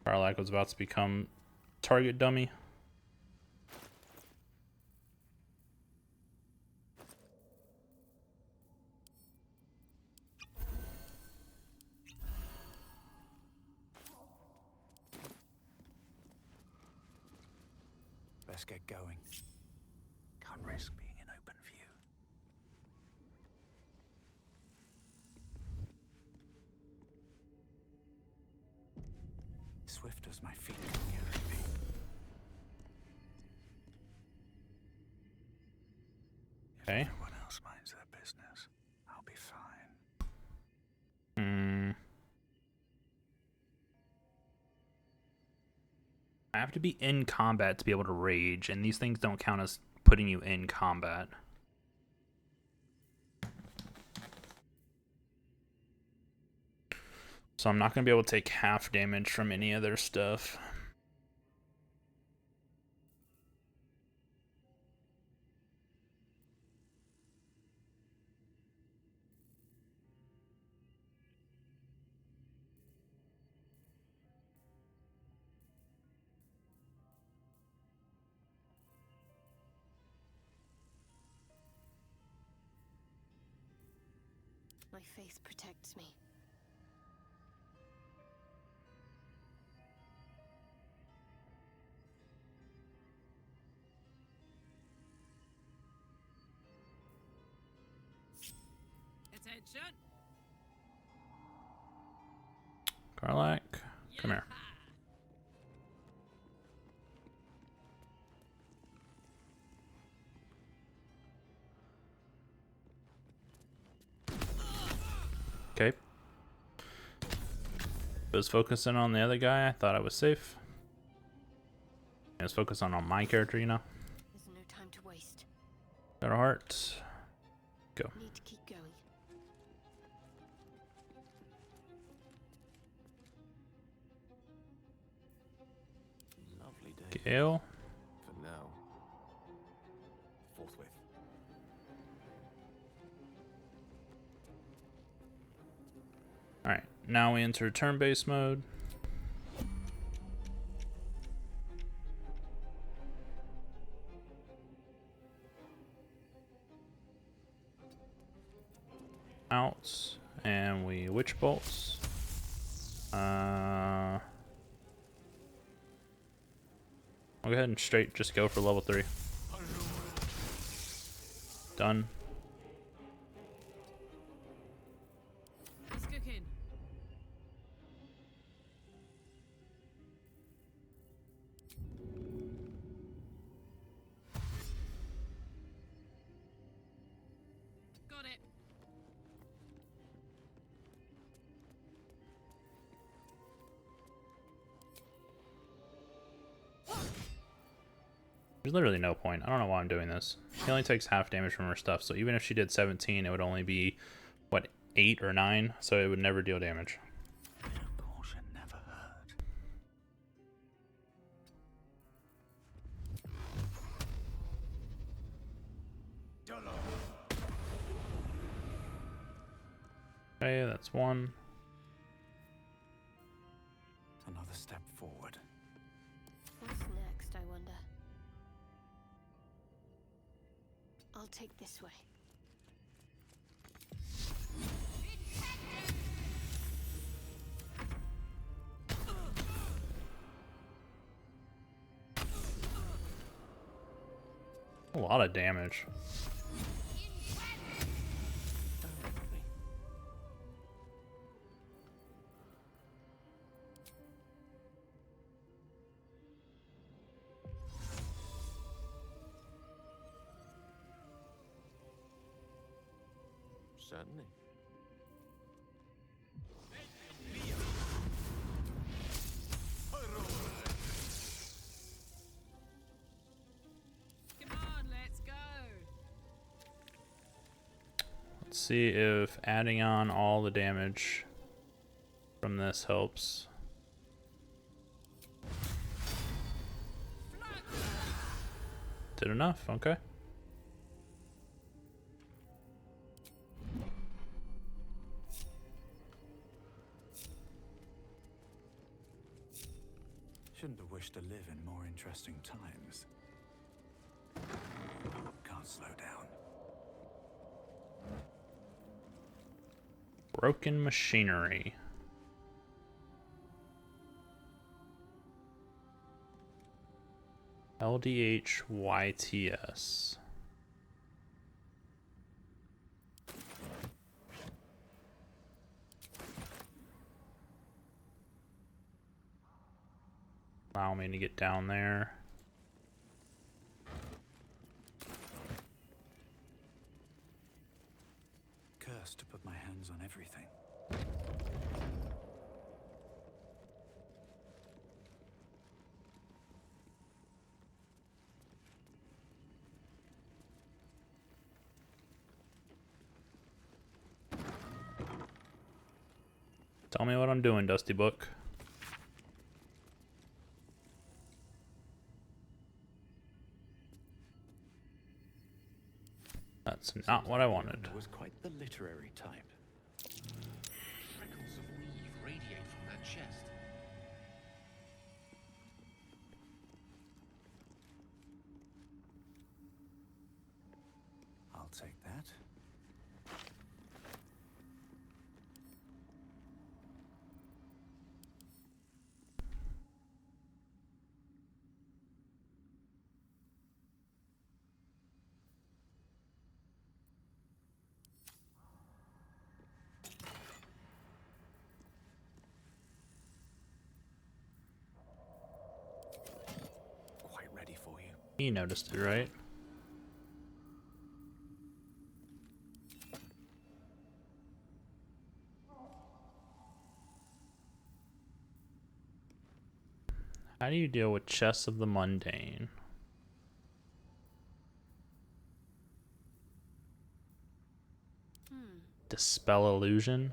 Warlock was about to become target dummy. Let's get going. Can't risk being in open view. Swift as my feet can carry me. Okay. If no one else minds their business, I'll be fine. I have to be in combat to be able to rage, and these things don't count as putting you in combat. So I'm not going to be able to take half damage from any of their stuff. My faith protects me. Attention. Garlac, come here. Okay. Was focusing on the other guy. I thought I was safe. I was focusing on my character, you know. There's no time to waste. Got a heart. Go. Need to keep going. Lovely day. Gale. For now. Forthwith. Alright, now we enter turn-based mode. Out, and we witch bolts. I'll go ahead and straight just go for level 3. Done. It's cooking. Got it. There's literally no point. I don't know why I'm doing this. He only takes half damage from her stuff, so even if she did 17, it would only be, what, 8 or 9? So it would never deal damage. Caution never hurt. Okay, that's one. Another step forward. What's next, I wonder? I'll take this way. A lot of damage. Certainly. Come on, let's go. Let's see if adding on all the damage from this helps. Did enough, okay. Shouldn't have wished to live in more interesting times. Can't slow down. Broken machinery. LDHYTS. Allow me to get down there. Cursed to put my hands on everything. Tell me what I'm doing, Dusty Book. That's not what I wanted. Was quite the literary type. Trickles of weave radiate from that chest. I'll take that. He noticed it, right? How do you deal with chests of the mundane? Dispel illusion?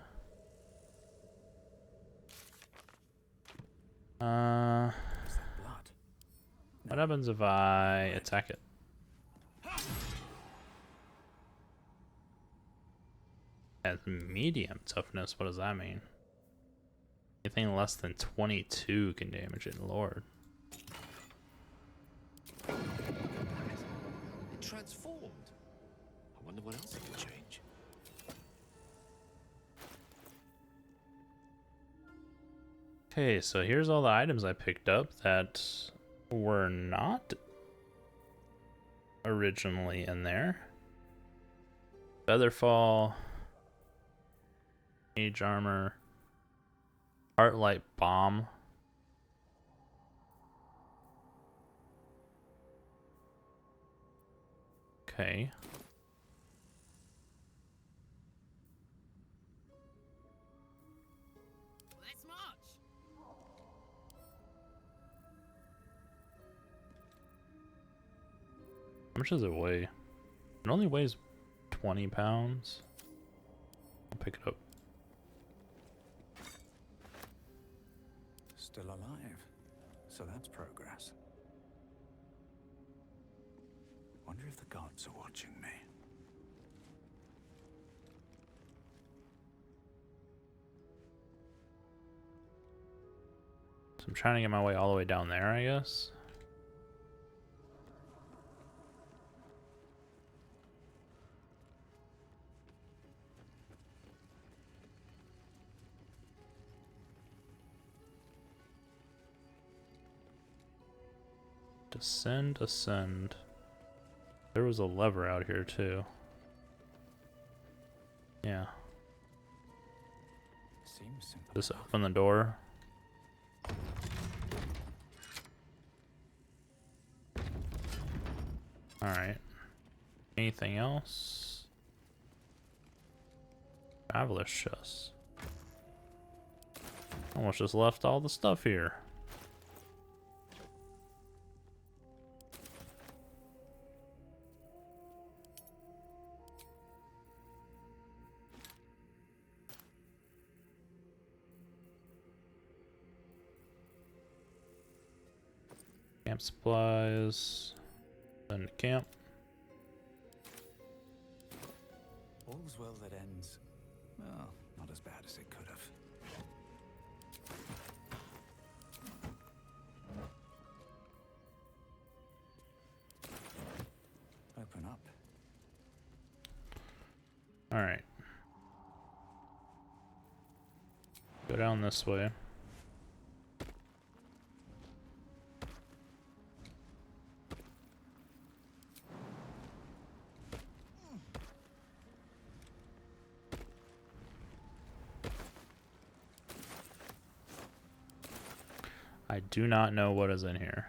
What happens if I attack it? At medium toughness, what does that mean? Anything less than 22 can damage it, Lord. It transformed. I wonder what else it can change. Okay, so here's all the items I picked up that were not originally in there. Featherfall, Mage Armor, Heartlight Bomb. Okay. Let's march. How much does it weigh? It only weighs 20 pounds. I'll pick it up. Still alive. So that's progress. Wonder if the gods are watching me. So I'm trying to get my way all the way down there, I guess. Descend, ascend. There was a lever out here too. Yeah. Seems simple. Just open the door. Alright. Anything else? Traveler's chest. Almost just left all the stuff here. Camp supplies. Then camp. All's well that ends. Well, not as bad as it could have. Open up. Alright. Go down this way. I do not know what is in here.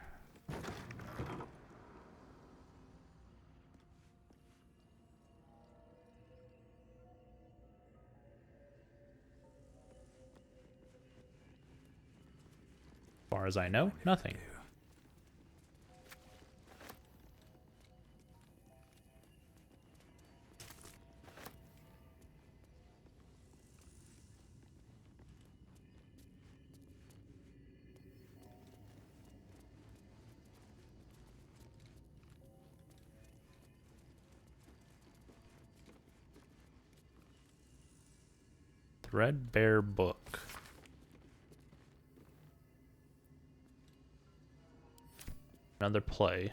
As far as I know, nothing. Threadbare book. Another play.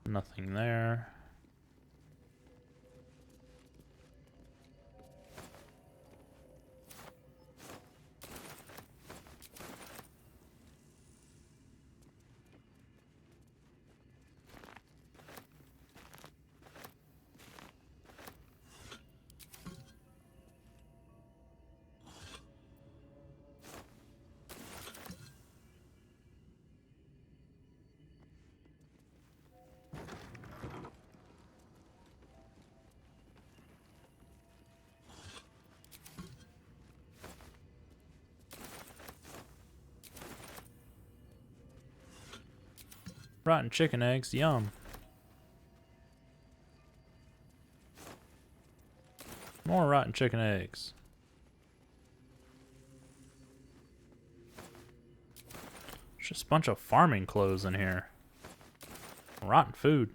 Nothing there. Rotten chicken eggs, yum. More rotten chicken eggs. There's just a bunch of farming clothes in here. Rotten food.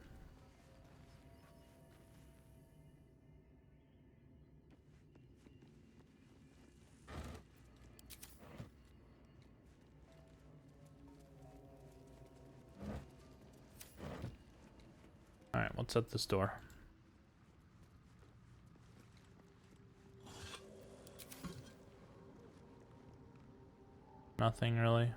Alright, what's at this door? Nothing really.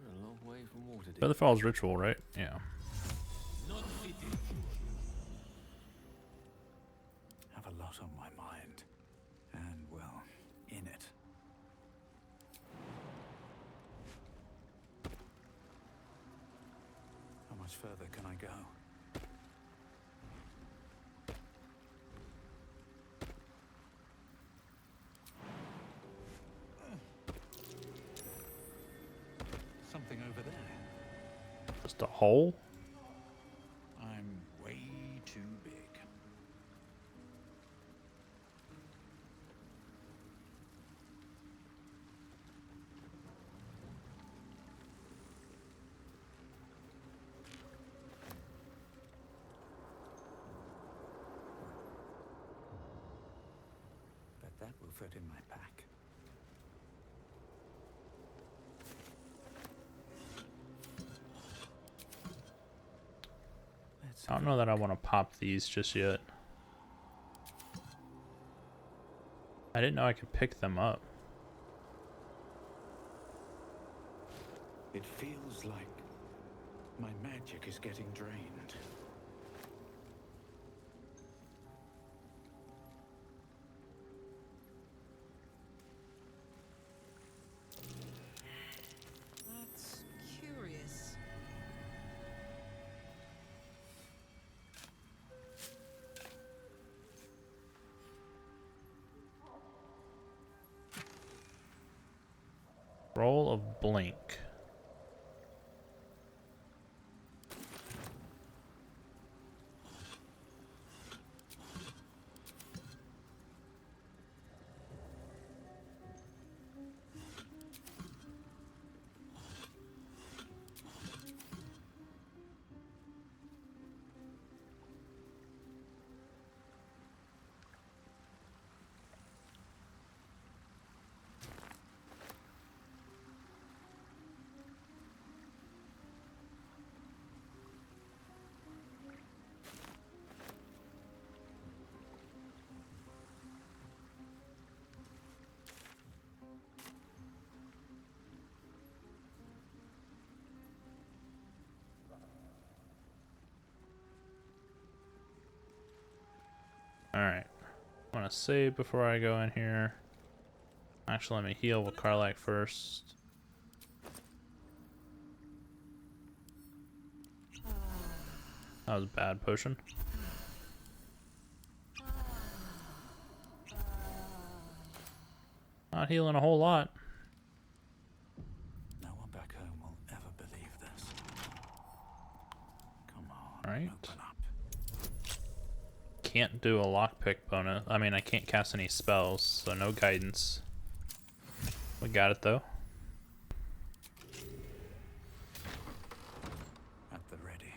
A long way from Waterdeep. Featherfall's ritual, right? Yeah. Have a lot on my mind. And, well, in it. How much further can I go? Something over there. Just a hole? I'm way too big. But that will fit in my pack. I don't know that I want to pop these just yet. I didn't know I could pick them up. It feels like my magic is getting drained. That's curious. Roll of blink. Alright. I'm gonna save before I go in here. Actually, let me heal with Karlak first. That was a bad potion. Not healing a whole lot. No one back home will ever believe this. Come on, Right. open up. Can't do a lockpick bonus. I mean, I can't cast any spells, so no guidance. We got it though. At the ready.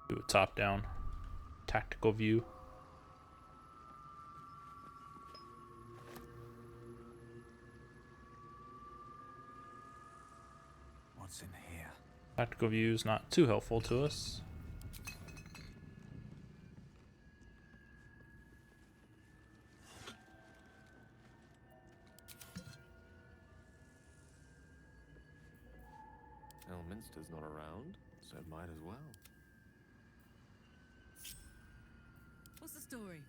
Do a top-down tactical view. What's in here? Tactical view is not too helpful to us. Minster's not around, so might as well. What's the story?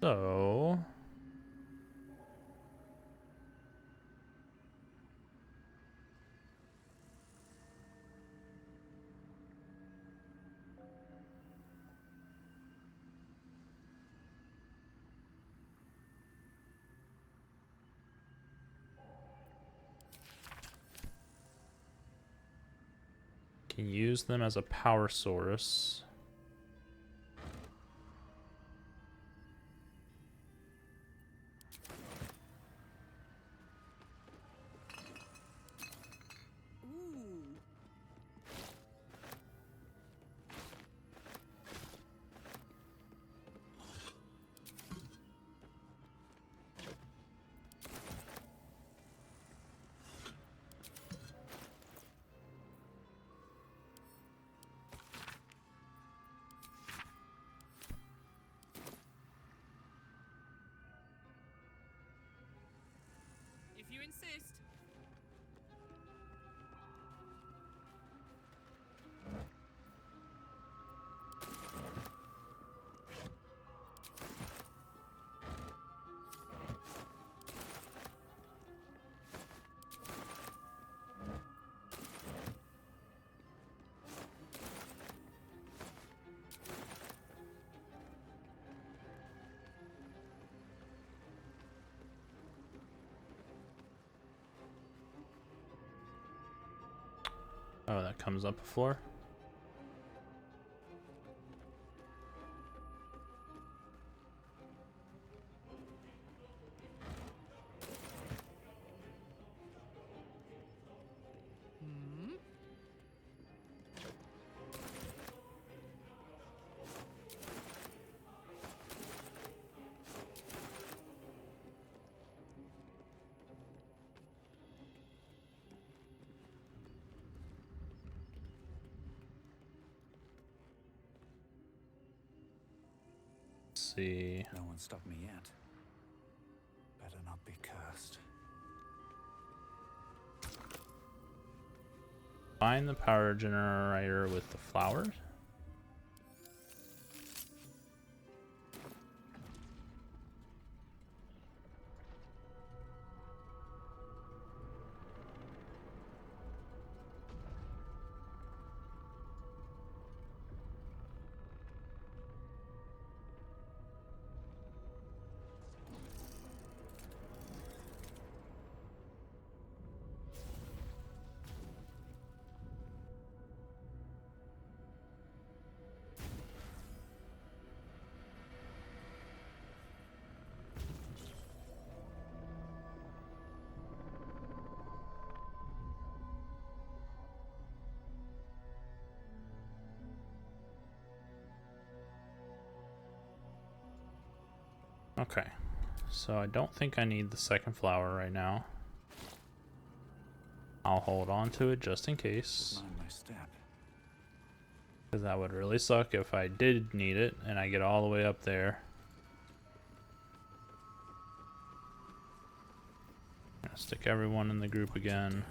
So can use them as a power source. Ooh. If you insist. Oh, that comes up a floor. Hmm? Let's see. No one stopped me yet. Better not be cursed. Find the power generator with the flowers. Okay, so I don't think I need the second flower right now. I'll hold on to it just in case, Mind my step. because that would really suck if I did need it and I get all the way up there. Gonna stick everyone in the group again.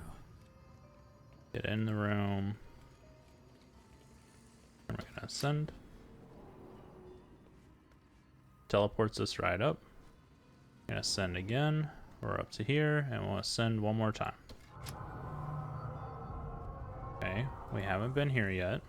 Get in the room. And we're gonna ascend. Teleports us right up. Gonna ascend again. We're up to here, and we'll ascend one more time. Okay, we haven't been here yet.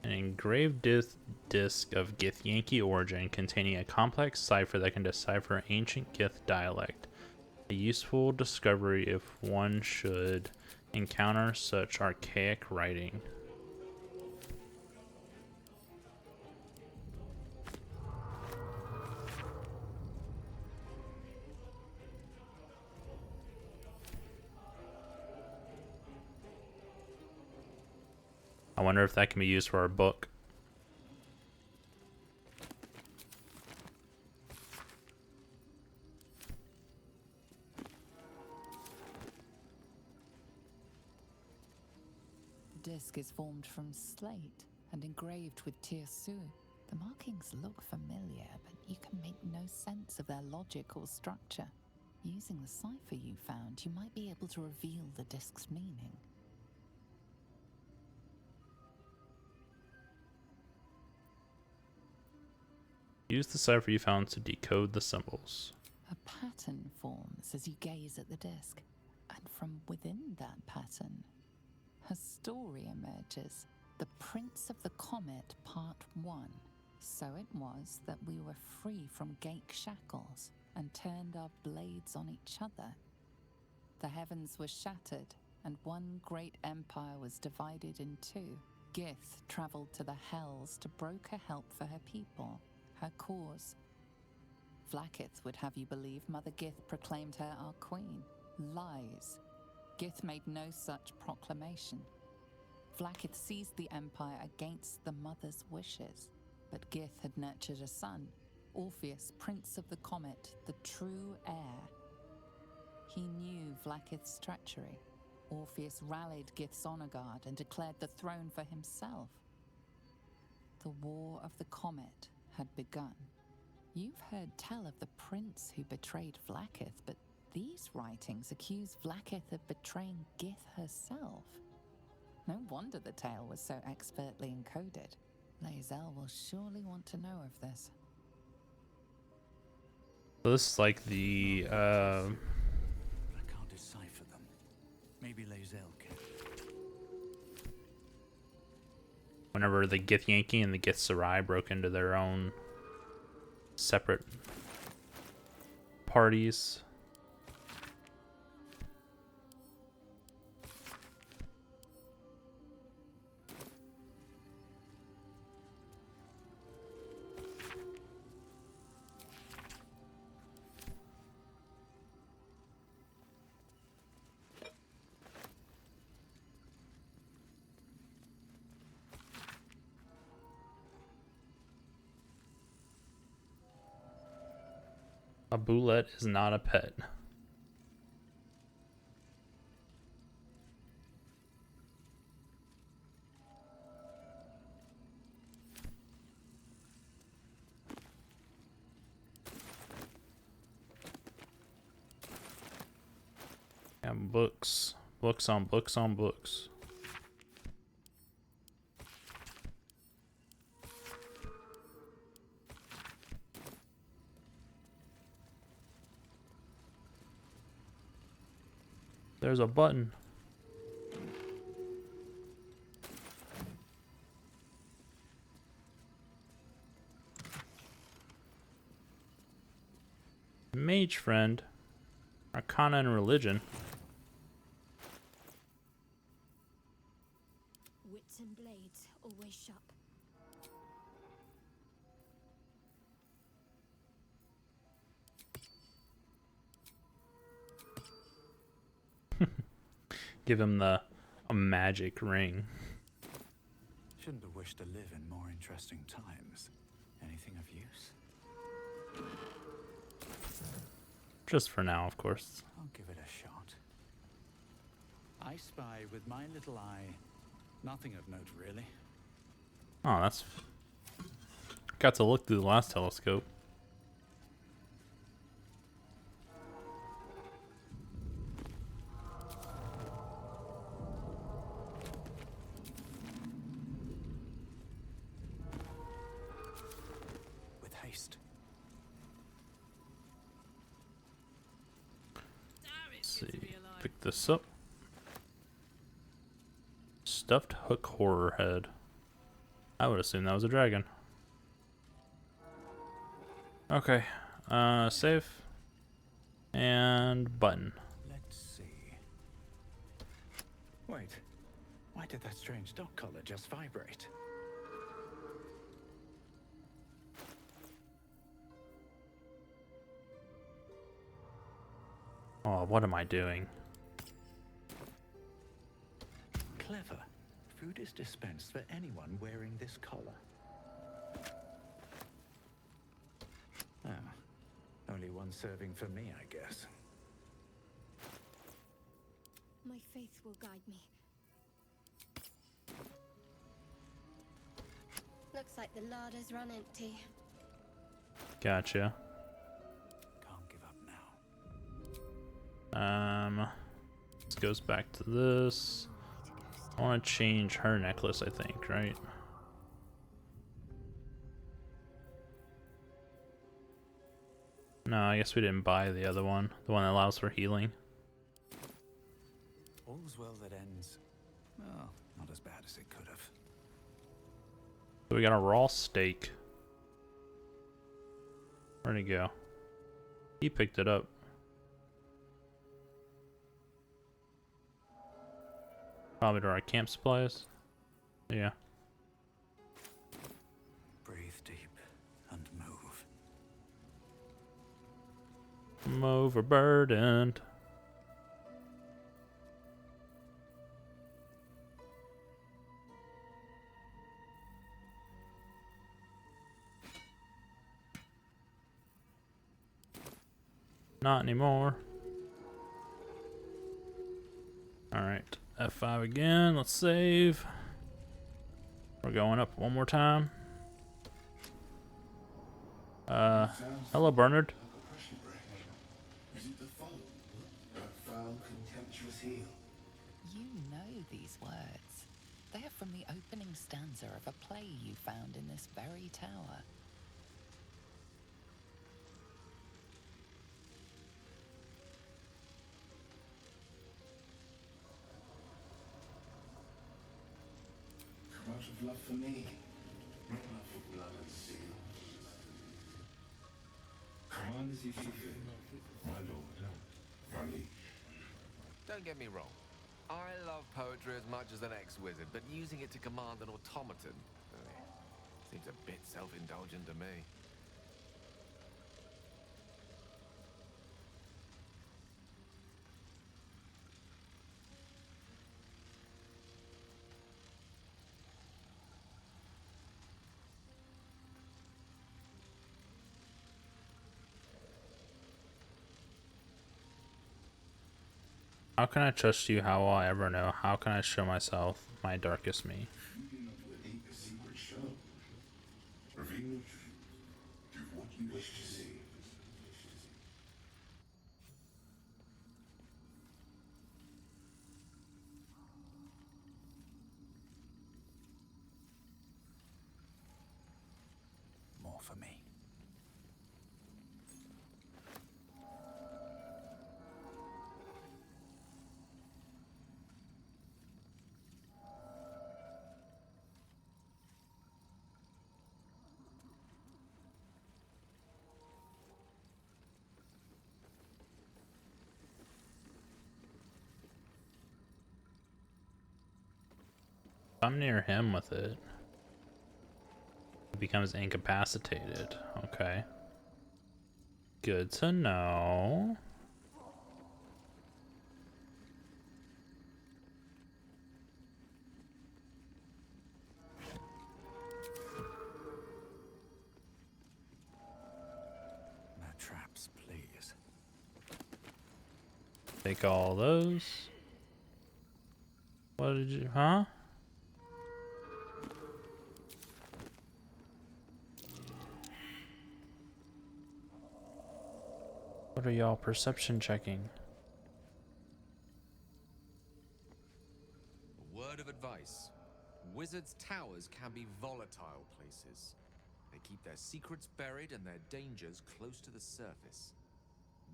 An engraved disc of Githyanki origin containing a complex cipher that can decipher ancient Gith dialect. A useful discovery if one should encounter such archaic writing. I wonder if that can be used for our book. The disc is formed from slate and engraved with Tirsu. The markings look familiar, but you can make no sense of their logic or structure. Using the cipher you found, you might be able to reveal the disc's meaning. Use the cipher you found to decode the symbols. A pattern forms as you gaze at the disc, and from within that pattern, a story emerges. The Prince of the Comet, Part 1. So it was that we were free from Gake shackles and turned our blades on each other. The heavens were shattered, and one great empire was divided in two. Gith traveled to the Hells to broker help for her people, her cause. Vlaakith would have you believe Mother Gith proclaimed her our queen. Lies. Gith made no such proclamation. Vlaakith seized the empire against the mother's wishes, but Gith had nurtured a son, Orpheus, Prince of the Comet, the true heir. He knew Vlaakith's treachery. Orpheus rallied Gith's honor guard and declared the throne for himself. The War of the Comet had begun. You've heard tell of the prince who betrayed Vlaakith, but these writings accuse Vlaakith of betraying Gith herself. No wonder the tale was so expertly encoded. Lae'zel will surely want to know of this. So this is like the I can't decipher them. Maybe Lae'zel can. whenever the Githyanki and the Githzerai broke into their own separate parties. A boulette is not a pet. And books. Books on books on books. There's a button. Mage friend. Arcana and religion. Wits and blades always sharp. Give him a magic ring. Shouldn't have wished to live in more interesting times. Anything of use? Just for now, of course. I'll give it a shot. I spy with my little eye. Nothing of note, really. Oh, that's... Got to look through the last telescope. With haste. Let's see. Pick this up. Stuffed hook horror head. I would assume that was a dragon. Okay. Save. And button. Let's see. Wait. Why did that strange dog collar just vibrate? Oh, what am I doing? Clever. Food is dispensed for anyone wearing this collar. Ah, only one serving for me, I guess. My faith will guide me. Looks like the larder's run empty. Gotcha. Can't give up now. This goes back to this. I want to change her necklace, I think, right? No, I guess we didn't buy the other one. The one that allows for healing. All's well that ends. Well, not as bad as it could have. So we got a raw steak. Where'd he go? He picked it up. Probably to our camp supplies. Yeah. Breathe deep and move. I'm overburdened. Not anymore. Alright, F5 again. Let's save. We're going up one more time. Hello, Bernard. Is it the foul, that foul, contemptuous heel? You know these words. They are from the opening stanza of a play you found in this very tower. Come out of love for me, not love for blood and steel. Command as you see fit, my lord, my liege. Don't get me wrong. I love poetry as much as an ex-wizard, but using it to command an automaton seems a bit self-indulgent to me. How can I trust you? How will I ever know? How can I show myself my darkest me? Feeding up to a deep secret show. Reveal the truth. Do what you wish to see. More for me. If I'm near him with it, he becomes incapacitated. Okay. Good to know. No traps, please. Take all those. What did you, huh? What are y'all perception checking? A word of advice. Wizards' towers can be volatile places. They keep their secrets buried and their dangers close to the surface.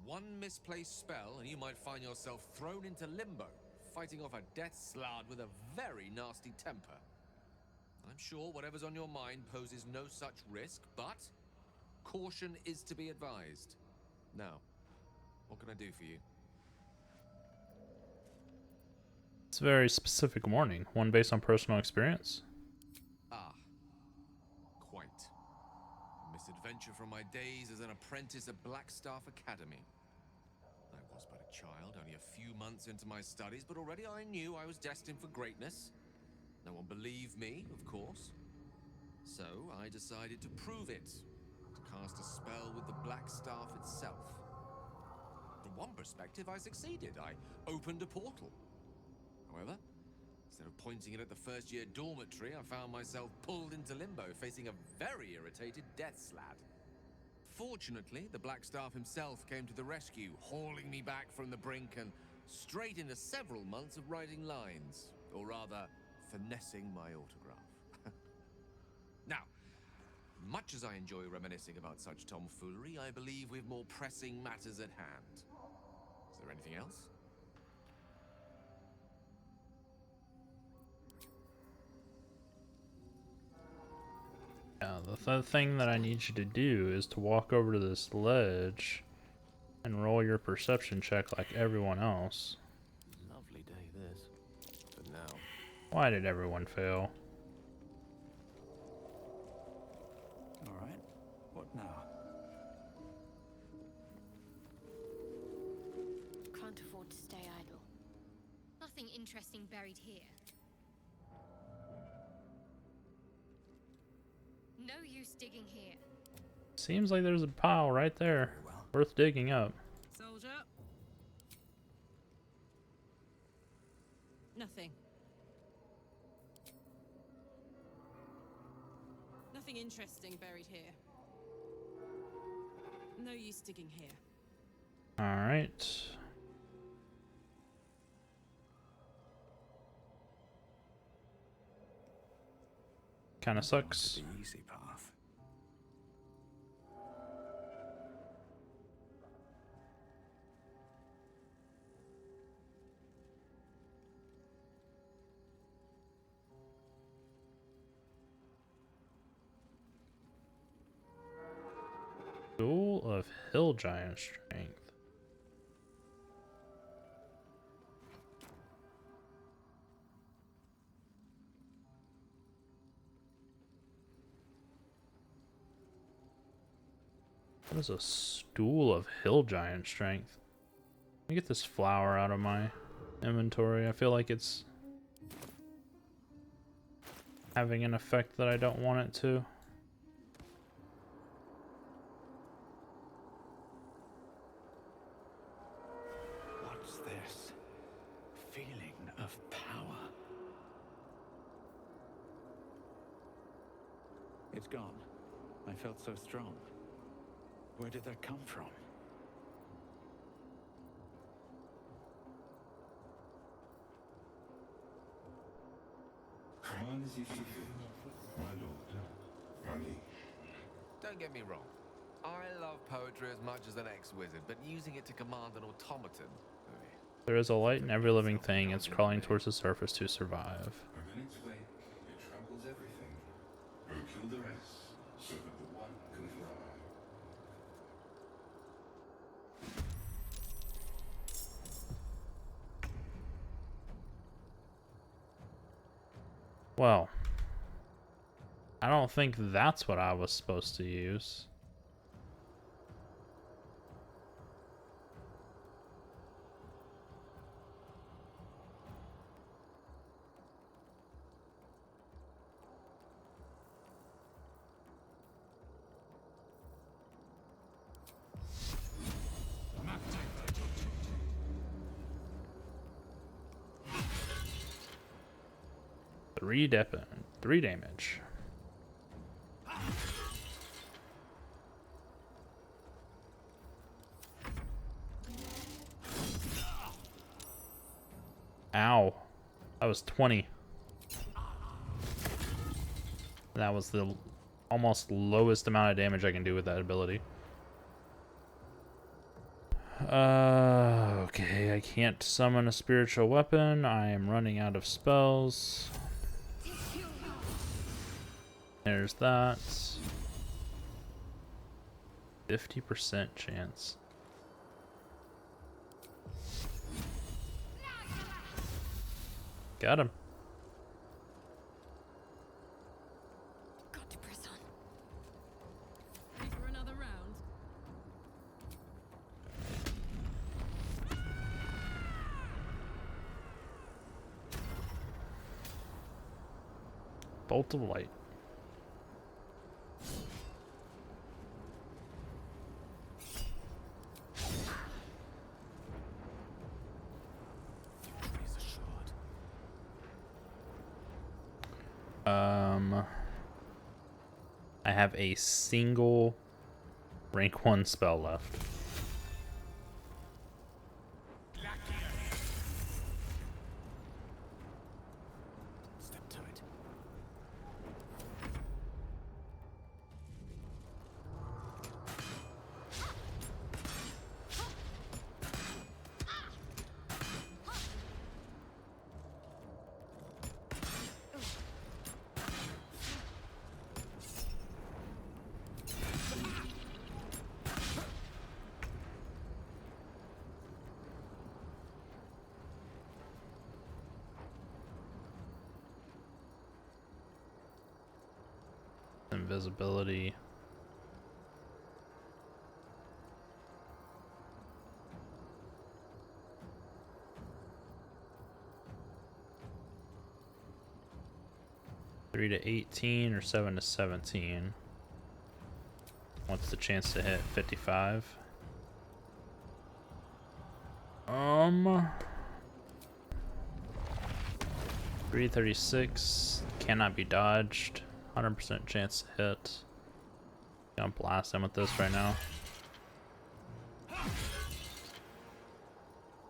One misplaced spell and you might find yourself thrown into limbo, fighting off a death slard with a very nasty temper. I'm sure whatever's on your mind poses no such risk, but caution is to be advised. Now, what can I do for you? It's a very specific warning, one based on personal experience. Ah, quite. A misadventure from my days as an apprentice at Blackstaff Academy. I was but a child, only a few months into my studies, but already I knew I was destined for greatness. No one believed me, of course. So I decided to prove it, to cast a spell with the Black Staff itself. From one perspective, I succeeded. I opened a portal. However, instead of pointing it at the first-year dormitory, I found myself pulled into limbo, facing a very irritated death slad. Fortunately, the Blackstaff himself came to the rescue, hauling me back from the brink and straight into several months of writing lines, or rather, finessing my autograph. Now, much as I enjoy reminiscing about such tomfoolery, I believe we've more pressing matters at hand. Is there anything else? Yeah, the thing that I need you to do is to walk over to this ledge and roll your perception check like everyone else. Lovely day this. But now. Why did everyone fail? Alright, what now? Can't afford to stay idle. Nothing interesting buried here. No use digging here. Seems like there's a pile right there. Worth digging up. Soldier. Nothing. Nothing interesting buried here. No use digging here. Alright. Kinda sucks. The easy path. Duel of Hill Giant Strength. What is a stool of hill giant strength? Let me get this flower out of my inventory. I feel like it's having an effect that I don't want it to. What's this? Feeling of power. It's gone. I felt so strong. Where did that come from? Command as you see fit, my lord. Rani. Don't get me wrong. I love poetry as much as an ex-wizard, but using it to command an automaton... There is a light in every living thing. It's crawling towards the surface to survive. A minute's wait, it tramples everything. Go kill the rest, so that the one can thrive. Well, I don't think that's what I was supposed to use. Three damage. Ow. That was 20. That was the almost lowest amount of damage I can do with that ability. Okay, I can't summon a spiritual weapon. I am running out of spells. There's that. 50% chance. Got him. Got to press on. Ready for another round? Bolt of light. I have a single rank 1 spell left. Step to it. Invisibility. Three to 18 or 7 to 17. What's the chance to hit? 55. 336 cannot be dodged. 100% chance to hit. Gonna blast him with this right now.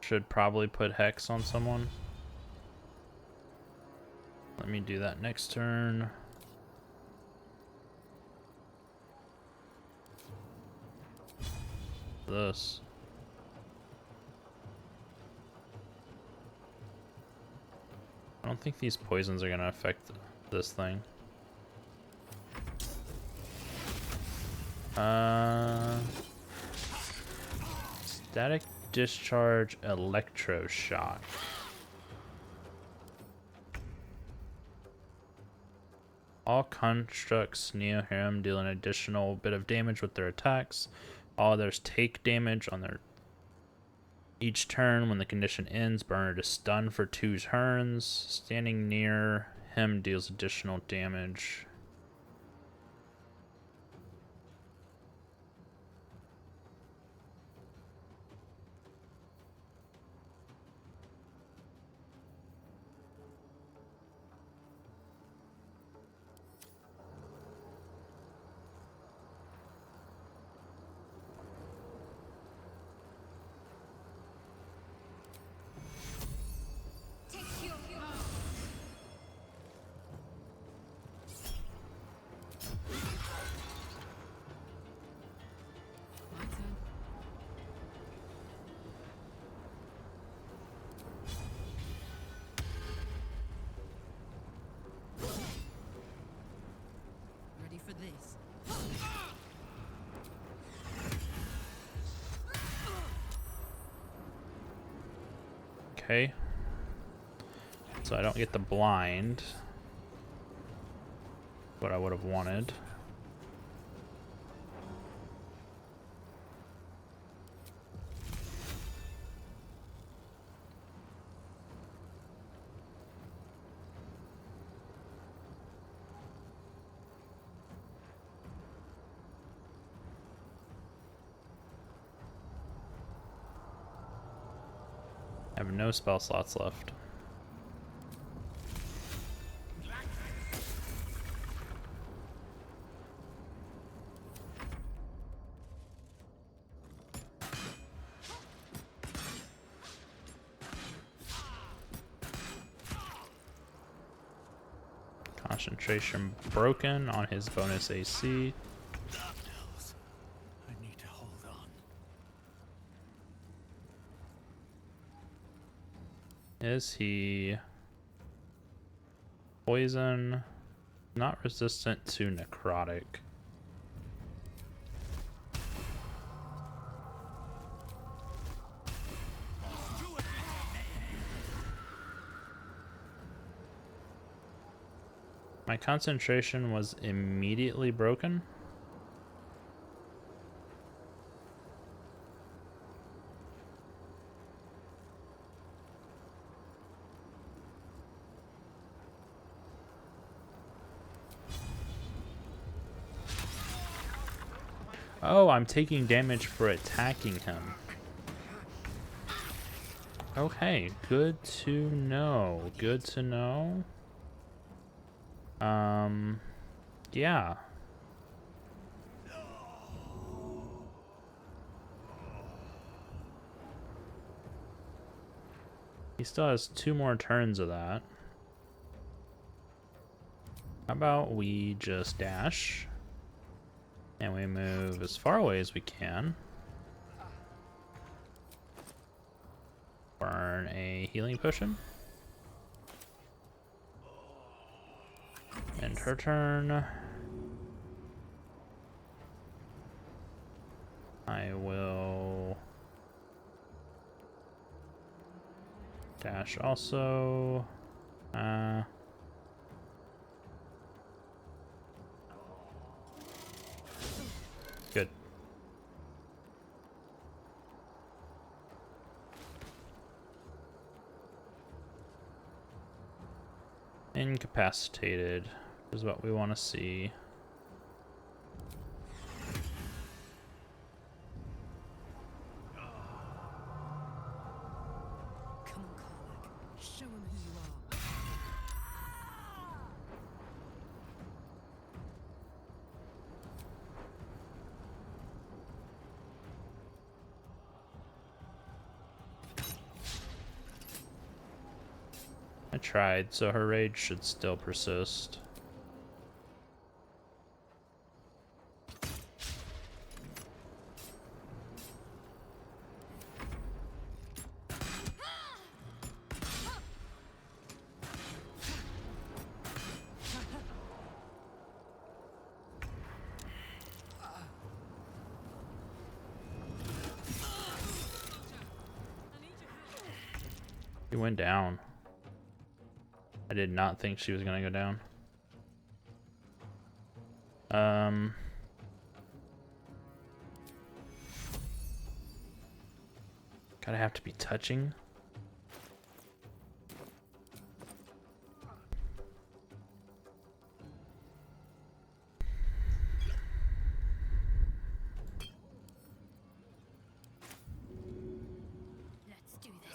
Should probably put Hex on someone. Let me do that next turn. This. I don't think these poisons are gonna affect this thing. Static discharge, electroshock. All constructs near him deal an additional bit of damage with their attacks. All others take damage on their each turn. When the condition ends, Burner is stunned for 2 turns. Standing near him deals additional damage. My turn. Ready for this? Okay. So I don't get the blind. What I would have wanted. I have no spell slots left. Concentration broken on his bonus AC. I need to hold on. Is he poison? Not resistant to necrotic. My concentration was immediately broken. Oh, I'm taking damage for attacking him. Okay, good to know. Good to know. Yeah. He still has 2 more turns of that. How about we just dash? And we move as far away as we can. Burn a healing potion. End her turn. I will dash also. Good. Incapacitated is what we want to see. Come on, Warlock. Show him who you are. I tried, so her rage should still persist. He went down. I did not think she was gonna go down. Gotta have to be touching. Let's do this.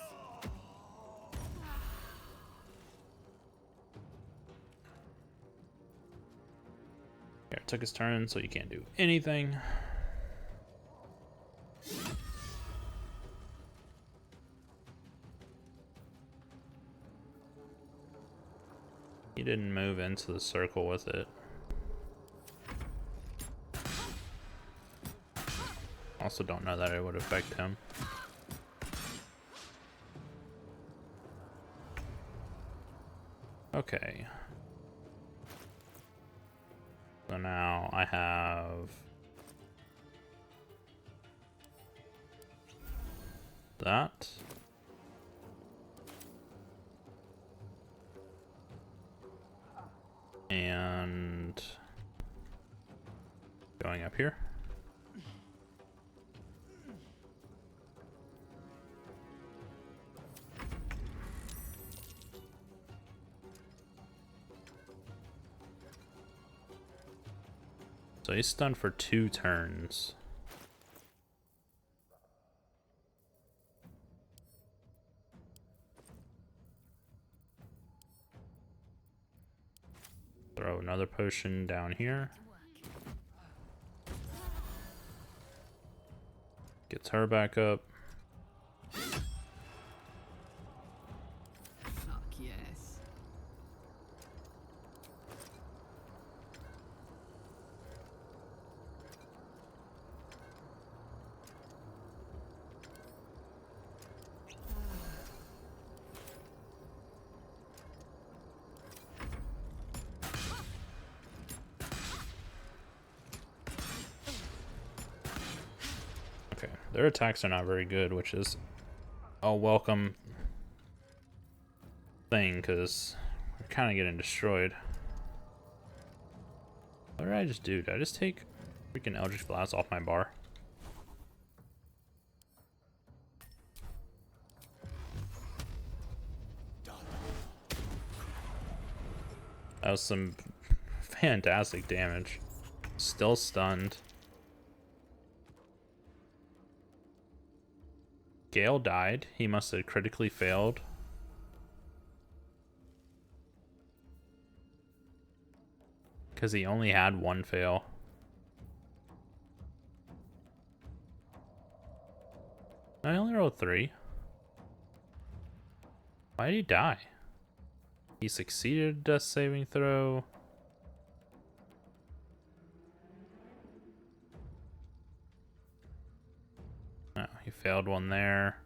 Here, it took his turn, so you can't do anything. He didn't move into the circle with it. Also don't know that it would affect him. Okay. So now I have that. And going up here. So he's stunned for 2 turns. Throw another potion down here. Gets her back up. Fuck yes. Okay, their attacks are not very good, which is a welcome thing, because we're kind of getting destroyed. What did I just do? Did I just take freaking Eldritch Blast off my bar? That was some fantastic damage. Still stunned. Gale died. He must have critically failed. Because he only had one fail. I only rolled 3. Why did he die? He succeeded a death saving throw. No, he failed one there.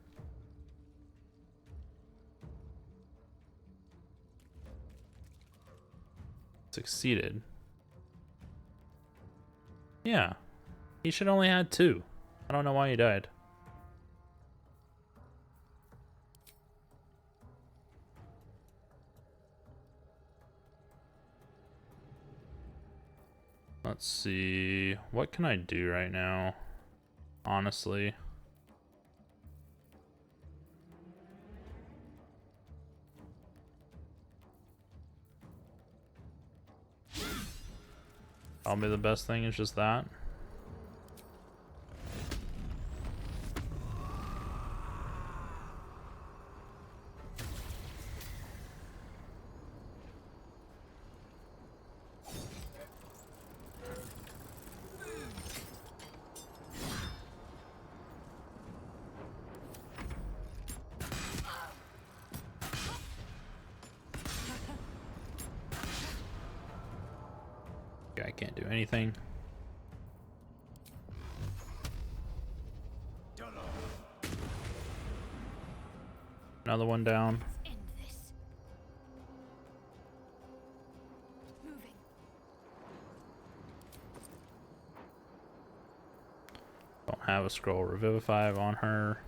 Succeeded. Yeah. He should only had 2. I don't know why he died. Let's see. What can I do right now? Honestly. Probably the best thing is just that. I can't do anything. Another one down. End this. Moving. Don't have a scroll revivify on her.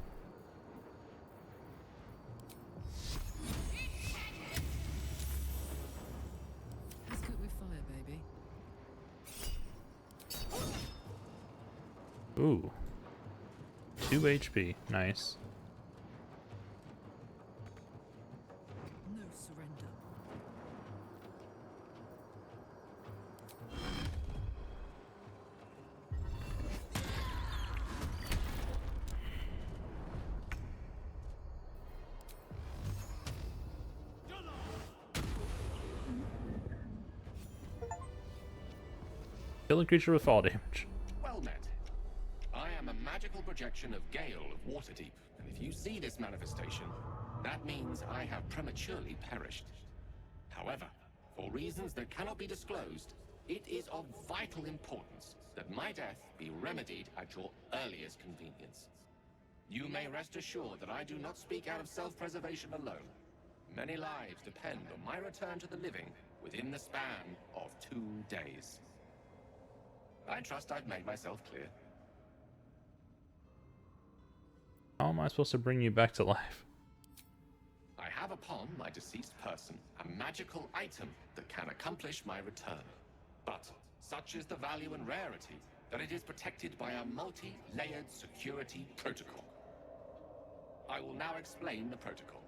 Let's cook with fire, baby. Ooh. 2 HP. Nice. No surrender. Kill a creature with fall damage. Well met. I am a magical projection of Gale of Waterdeep, and if you see this manifestation, that means I have prematurely perished. However, for reasons that cannot be disclosed, it is of vital importance that my death be remedied at your earliest convenience. You may rest assured that I do not speak out of self-preservation alone. Many lives depend on my return to the living within the span of 2 days. I trust I've made myself clear. How am I supposed to bring you back to life? I have upon my deceased person a magical item that can accomplish my return. But such is the value and rarity that it is protected by a multi-layered security protocol. I will now explain the protocol.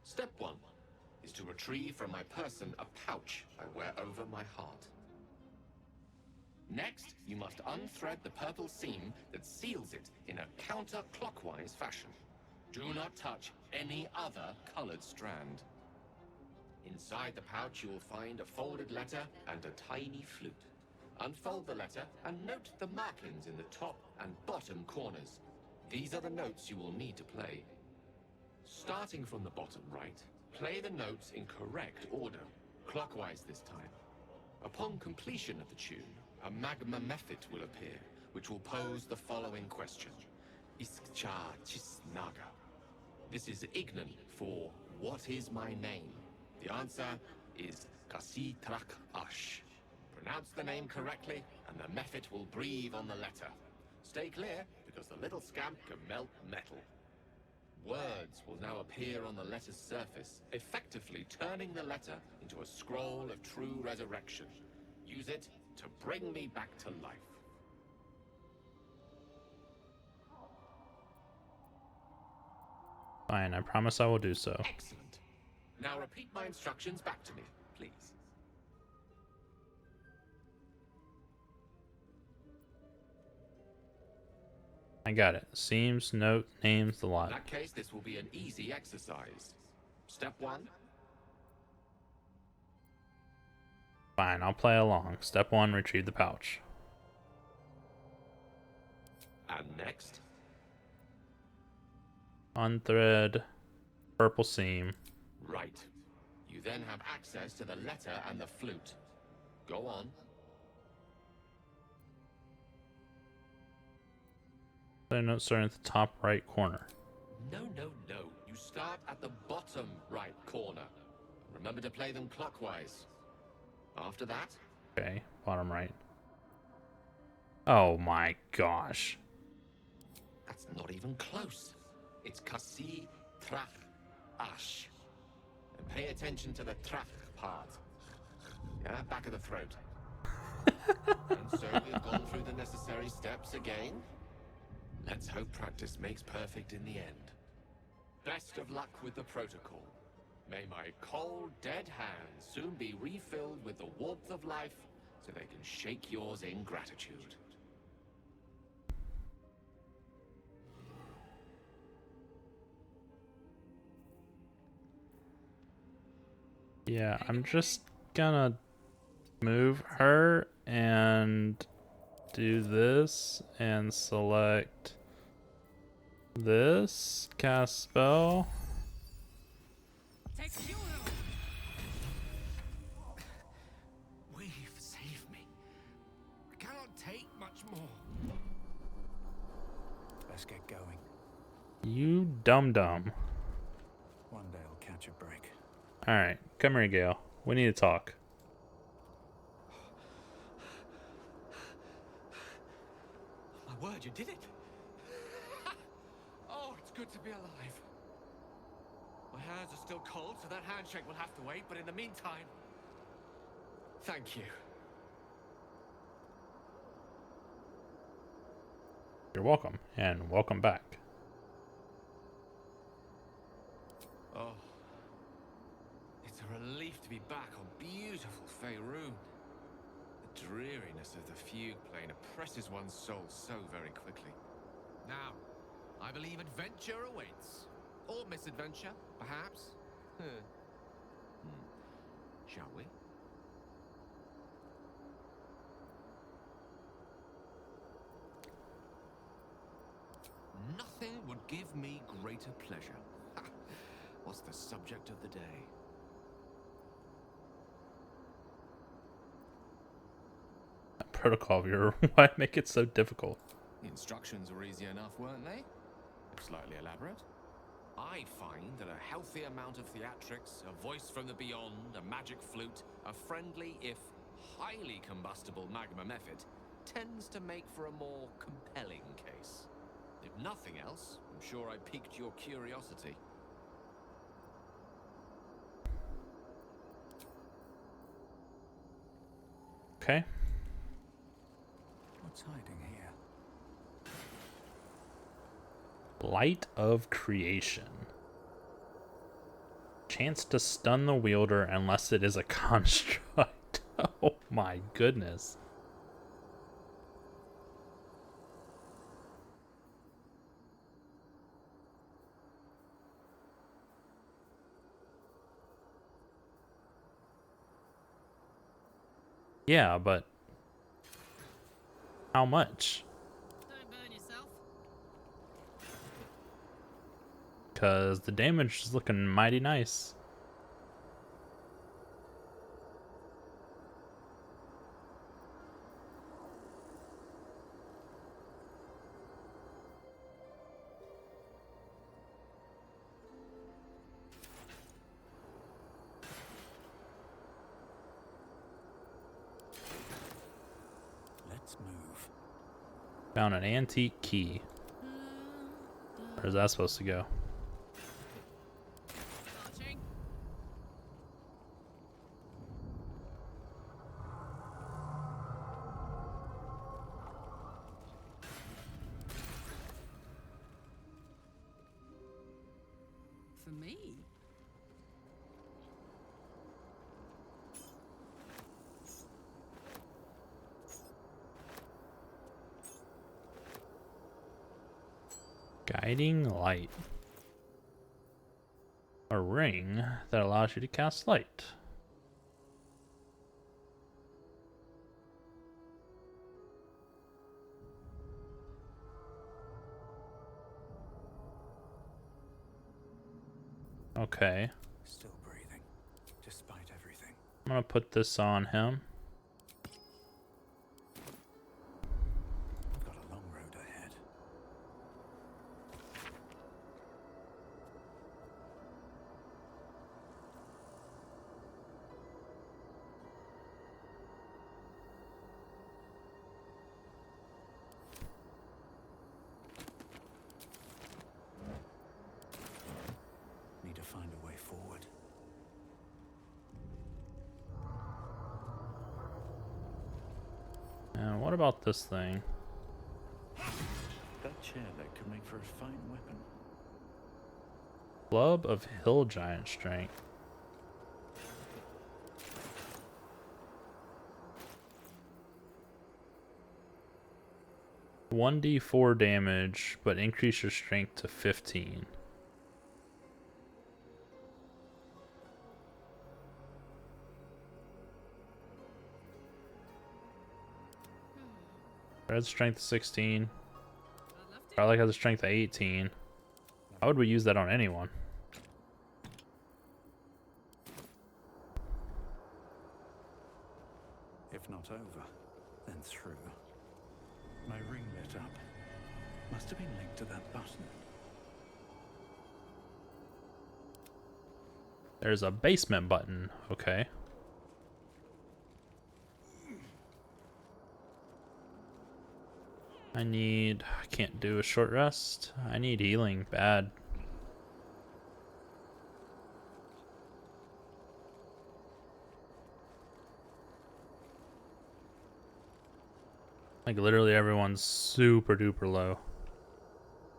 Step 1 is to retrieve from my person a pouch I wear over my heart. Next, you must unthread the purple seam that seals it in a counterclockwise fashion. Do not touch any other colored strand. Inside the pouch, you will find a folded letter and a tiny flute. Unfold the letter and note the markings in the top and bottom corners. These are the notes you will need to play. Starting from the bottom right, play the notes in correct order, clockwise this time. Upon completion of the tune, a magma method will appear, which will pose the following question. Iskcha Chisnaga. This is Ignan for what is my name? The answer is Kasitrak Ash. Pronounce the name correctly, and the method will breathe on the letter. Stay clear, because the little scamp can melt metal. Words will now appear on the letter's surface, effectively turning the letter into a scroll of true resurrection. Use it to bring me back to life. Fine, I promise I will do so. Excellent. Now repeat my instructions back to me, please. I got it. Seams, note, names, the In lot. that case, this will be an easy exercise. Step 1. Fine, I'll play along. Step 1, retrieve the pouch. And next. Unthread, purple seam. Right. You then have access to the letter and the flute. Go on. The note starting at the top right corner. No, no, no. You start at the bottom right corner. Remember to play them clockwise. After that, Okay, bottom right. Oh my gosh. that's not even close. It's kasi, trach, ash. And pay attention to the trach part. Yeah, back of the throat. And so we've gone through the necessary steps again. Let's hope practice makes perfect in the end. Best of luck with the protocol. May my cold, dead hands soon be refilled with the warmth of life so they can shake yours in gratitude. Yeah, I'm just gonna move her and do this and select this, cast spell. Weave, save me. I cannot take much more. Let's get going. You dum-dum. One day I'll catch a break. Alright, come here, Gale. We need to talk. My word, you did it! Oh, it's good to be alive. My hands are still cold, so that handshake will have to wait, but in the meantime, thank you. You're welcome, and welcome back. Oh, it's a relief to be back on beautiful Faerun. The dreariness of the fugue plane oppresses one's soul so very quickly. Now, I believe adventure awaits. Or misadventure, perhaps. Shall we? Nothing would give me greater pleasure. What's the subject of the day? That protocol viewer, why make it so difficult? The instructions were easy enough, weren't they? Slightly elaborate. I find that a healthy amount of theatrics, a voice from the beyond, a magic flute, a friendly, if highly combustible magma method, tends to make for a more compelling case. If nothing else, I'm sure I piqued your curiosity. Okay. What's hiding here? Light of Creation. Chance to stun the wielder unless it is a construct. Oh my goodness. Yeah, but how much? Don't burn yourself. Because the damage is looking mighty nice. Let's move. Found an antique key. Where's that supposed to go? Marching. For me? Guiding light. A ring that allows you to cast light. Okay. Still breathing, despite everything. I'm gonna put this on him. I've got a long road ahead. Need to find a way forward. And what about this thing? That chair leg could make for a fine weapon. Club of Hill Giant Strength. $1d4 damage, but increase your strength to 15. Red strength 16. Probably has a strength of 18. How would we use that on anyone? If not over, then through. My ring lit up. Must have been linked to that button. There's a basement button. Okay. I can't do a short rest. I need healing bad. Like literally everyone's super duper low.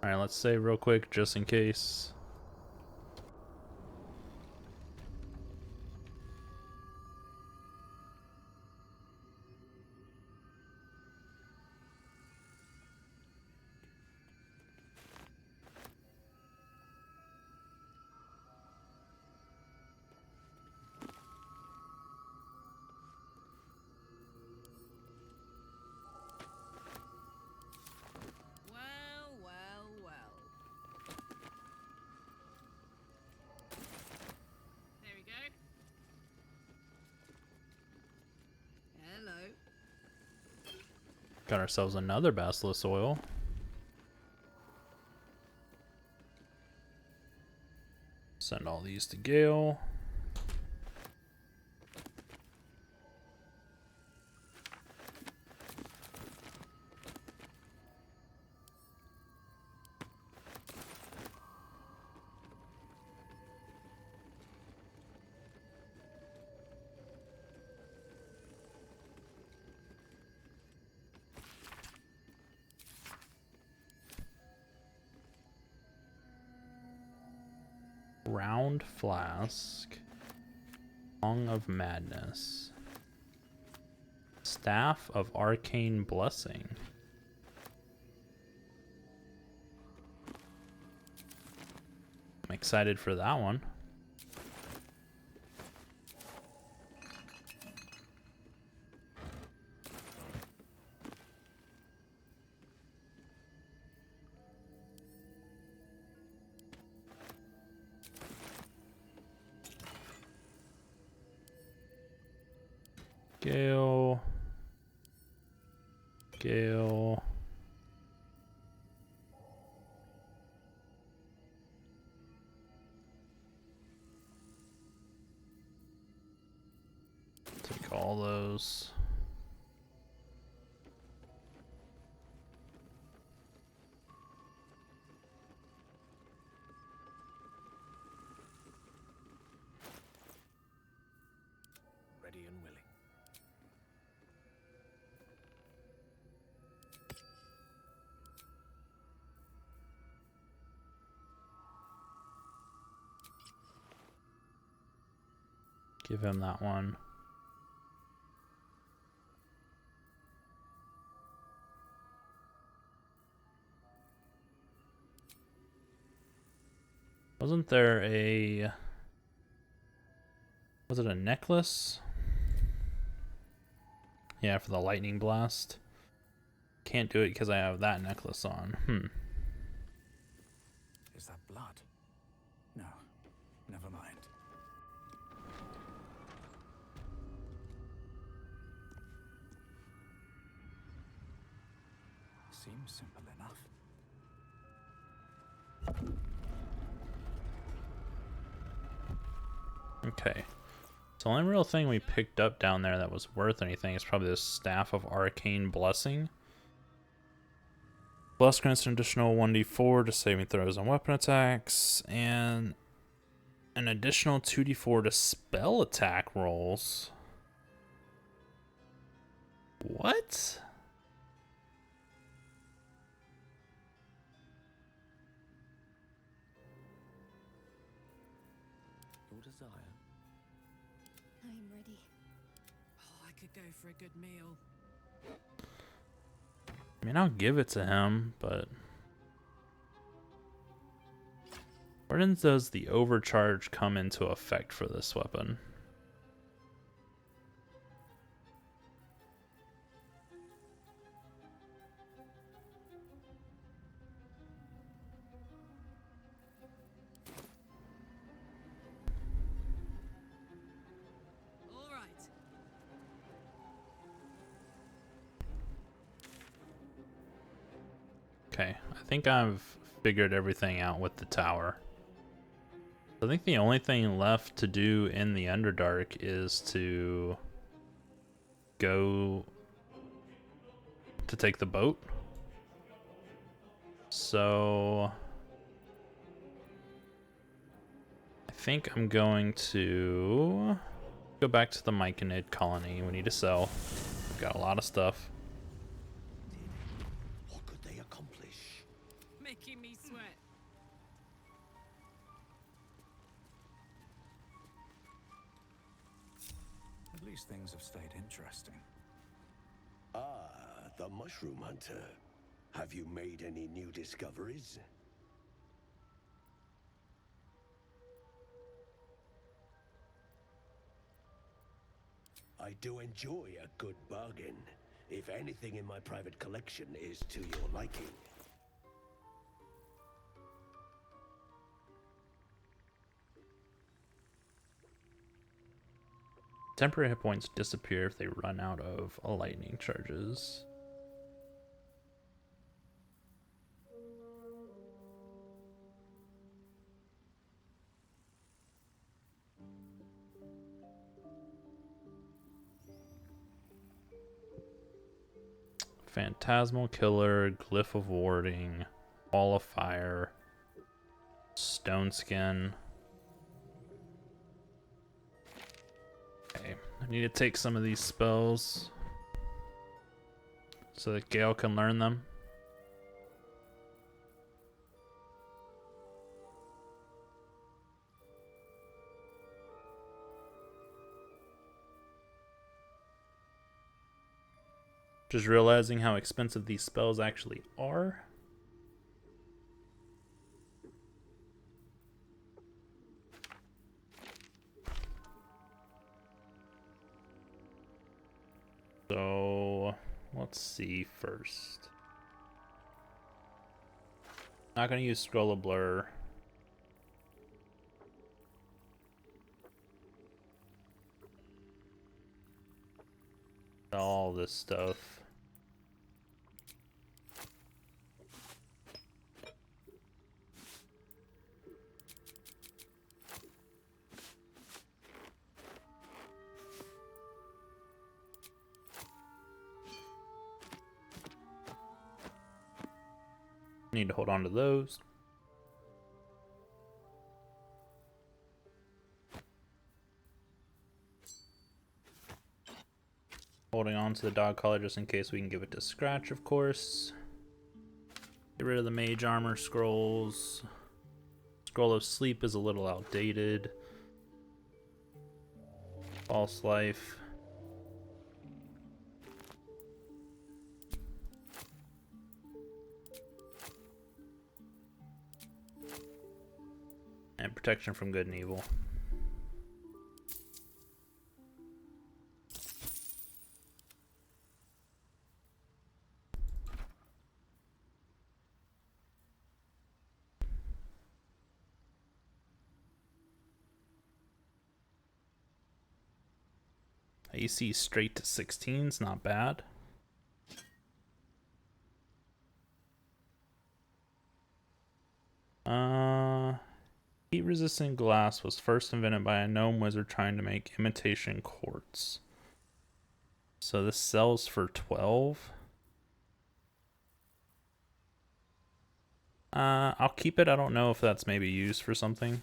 Alright, let's save real quick just in case. Well, well, well. There we go. Hello. Got ourselves another basilisk oil. Send all these to Gale. Round flask. Song of Madness. Staff of Arcane Blessing. I'm excited for that one. Gale. Gale. Take all those. Give him that one. Wasn't there a... Was it a necklace? Yeah, for the lightning blast. Can't do it because I have that necklace on. Is that blood? No, never mind. Seems simple enough. Okay. So the only real thing we picked up down there that was worth anything is probably this Staff of Arcane Blessing. Bless grants an additional 1d4 to saving throws and weapon attacks, and an additional 2d4 to spell attack rolls. What? Your desire. I'm ready. Oh, I could go for a good meal. I mean, I'll give it to him, but... Where does the overcharge come into effect for this weapon? All right. Okay, I think I've figured everything out with the tower. I think the only thing left to do in the Underdark is to go to take the boat. So I think I'm going to go back to the Myconid colony. We need to sell. We've got a lot of stuff. What could they accomplish? Making me sweat. At least things have stayed interesting. Ah, the mushroom hunter. Have you made any new discoveries? I do enjoy a good bargain, if anything in my private collection is to your liking. Temporary hit points disappear if they run out of lightning charges. Phantasmal Killer, Glyph of Warding, Wall of Fire, Stone Skin. Okay, I need to take some of these spells so that Gale can learn them. Just realizing how expensive these spells actually are. So let's see first. Not gonna use Scroll of Blur. All this stuff. Need to hold on to those. Holding on to the dog collar just in case we can give it to Scratch, of course. Get rid of the mage armor scrolls. Scroll of Sleep is a little outdated. False life. And protection from good and evil. AC straight to 16's not bad. Heat resistant glass was first invented by a gnome wizard trying to make imitation quartz. So this sells for 12. I'll keep it. I don't know if that's maybe used for something.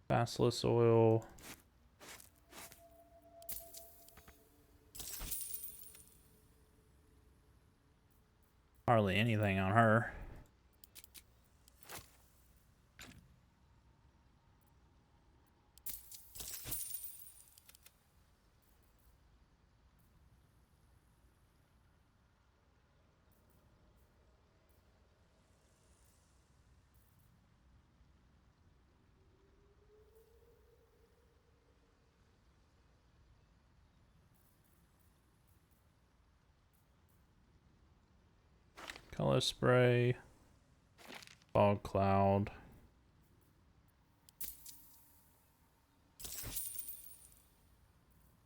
Basilisk oil. Hardly anything on her. Color spray. Fog cloud.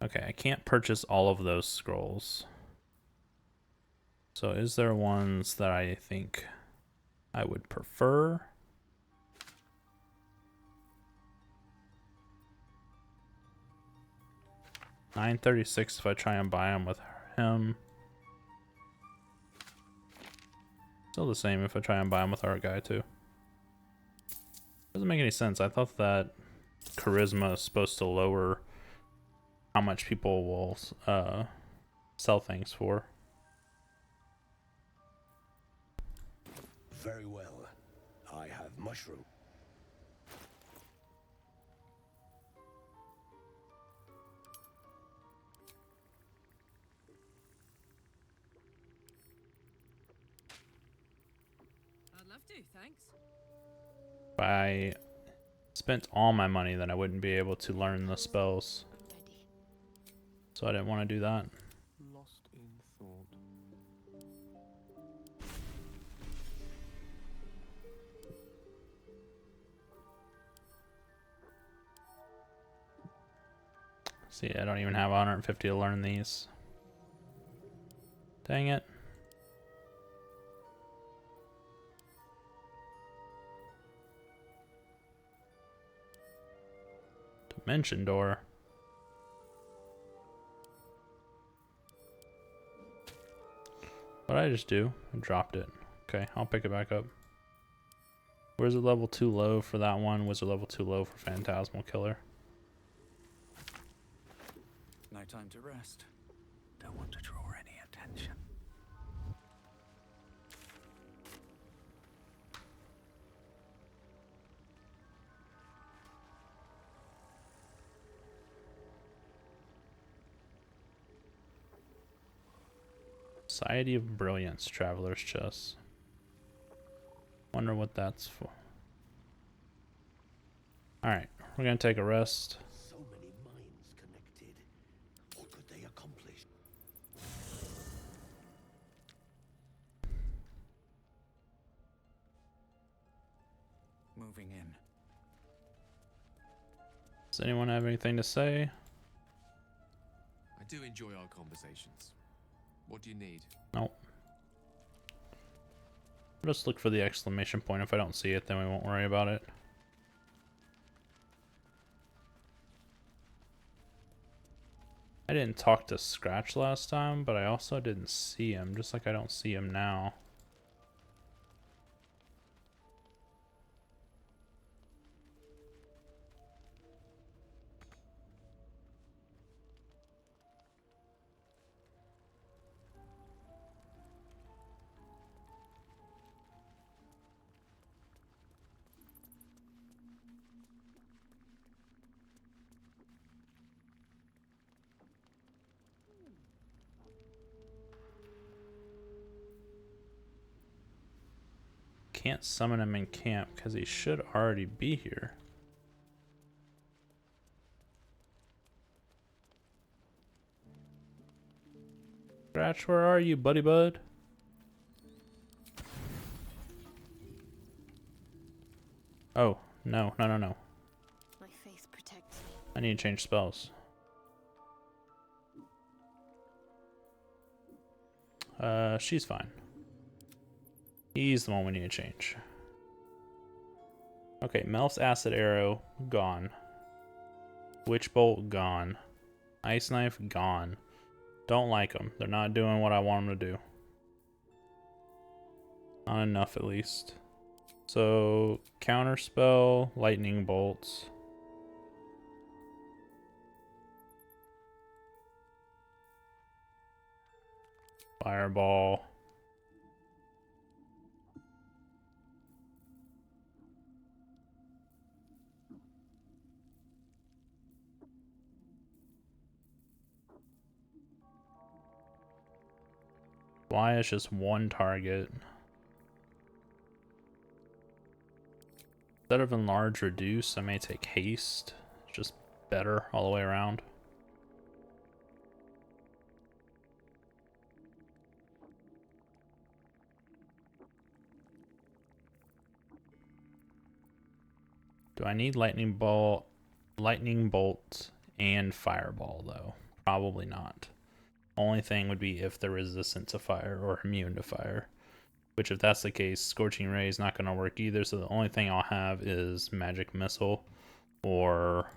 Okay, I can't purchase all of those scrolls. So is there ones that I think I would prefer? $9.36 if I try and buy them with him. Still the same if I try and buy them with our guy too. Doesn't make any sense. I thought that charisma is supposed to lower how much people will sell things for. Very well. I have mushroom. I'd love to, thanks. If I spent all my money, then I wouldn't be able to learn the spells. So I didn't want to do that. Lost in thought. See, I don't even have 150 to learn these. Dang it. Dimension door. What did I just do? I dropped it. Okay, I'll pick it back up. Wizard level too low for that one. Wizard level too low for Phantasmal Killer. No time to rest. Don't want to draw any attention. Society of Brilliance, Traveler's Chest. Wonder what that's for. Alright, we're gonna take a rest. So many minds connected. What could they accomplish? Moving in. Does anyone have anything to say? I do enjoy our conversations. What do you need? Nope. Just look for the exclamation point. If I don't see it, then we won't worry about it. I didn't talk to Scratch last time, but I also didn't see him, just like I don't see him now. Can't summon him in camp because he should already be here. Scratch, where are you, buddy bud? Oh, no. My face protects me. I need to change spells. She's fine. He's the one we need to change. Okay, Melf's Acid Arrow, gone. Witch Bolt, gone. Ice Knife, gone. Don't like them. They're not doing what I want them to do. Not enough, at least. So, Counterspell, Lightning Bolts. Fireball. Why is just one target? Instead of enlarge, reduce, I may take haste. It's just better all the way around. Do I need lightning bolt, and fireball though? Probably not. Only thing would be if they're resistant to fire or immune to fire. Which, if that's the case, Scorching Ray is not going to work either, so the only thing I'll have is Magic Missile or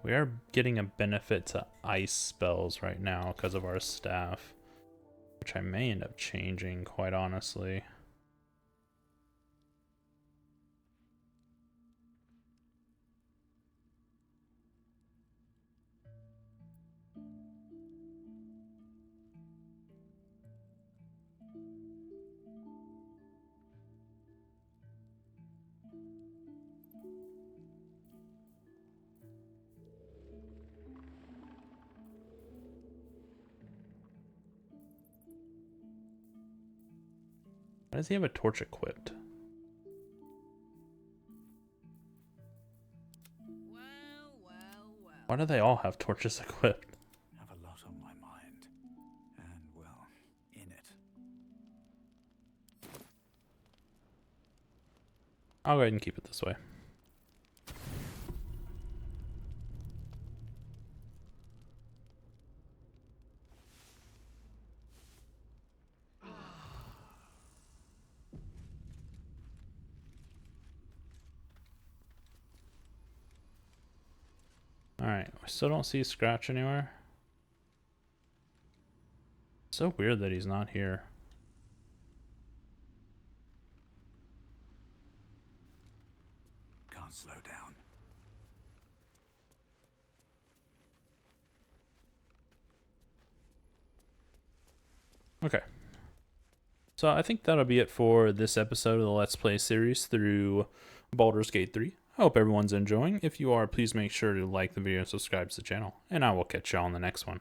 we are getting a benefit to ice spells right now because of our staff, which I may end up changing, quite honestly. Why does he have a torch equipped? Why do they all have torches equipped? I have a lot on my mind, and well, in it. I'll go ahead and keep it this way. Alright, I still don't see Scratch anywhere. So weird that he's not here. Can't slow down. Okay. So I think that'll be it for this episode of the Let's Play series through Baldur's Gate 3. I hope everyone's enjoying. If you are, please make sure to like the video and subscribe to the channel. And I will catch you all on the next one.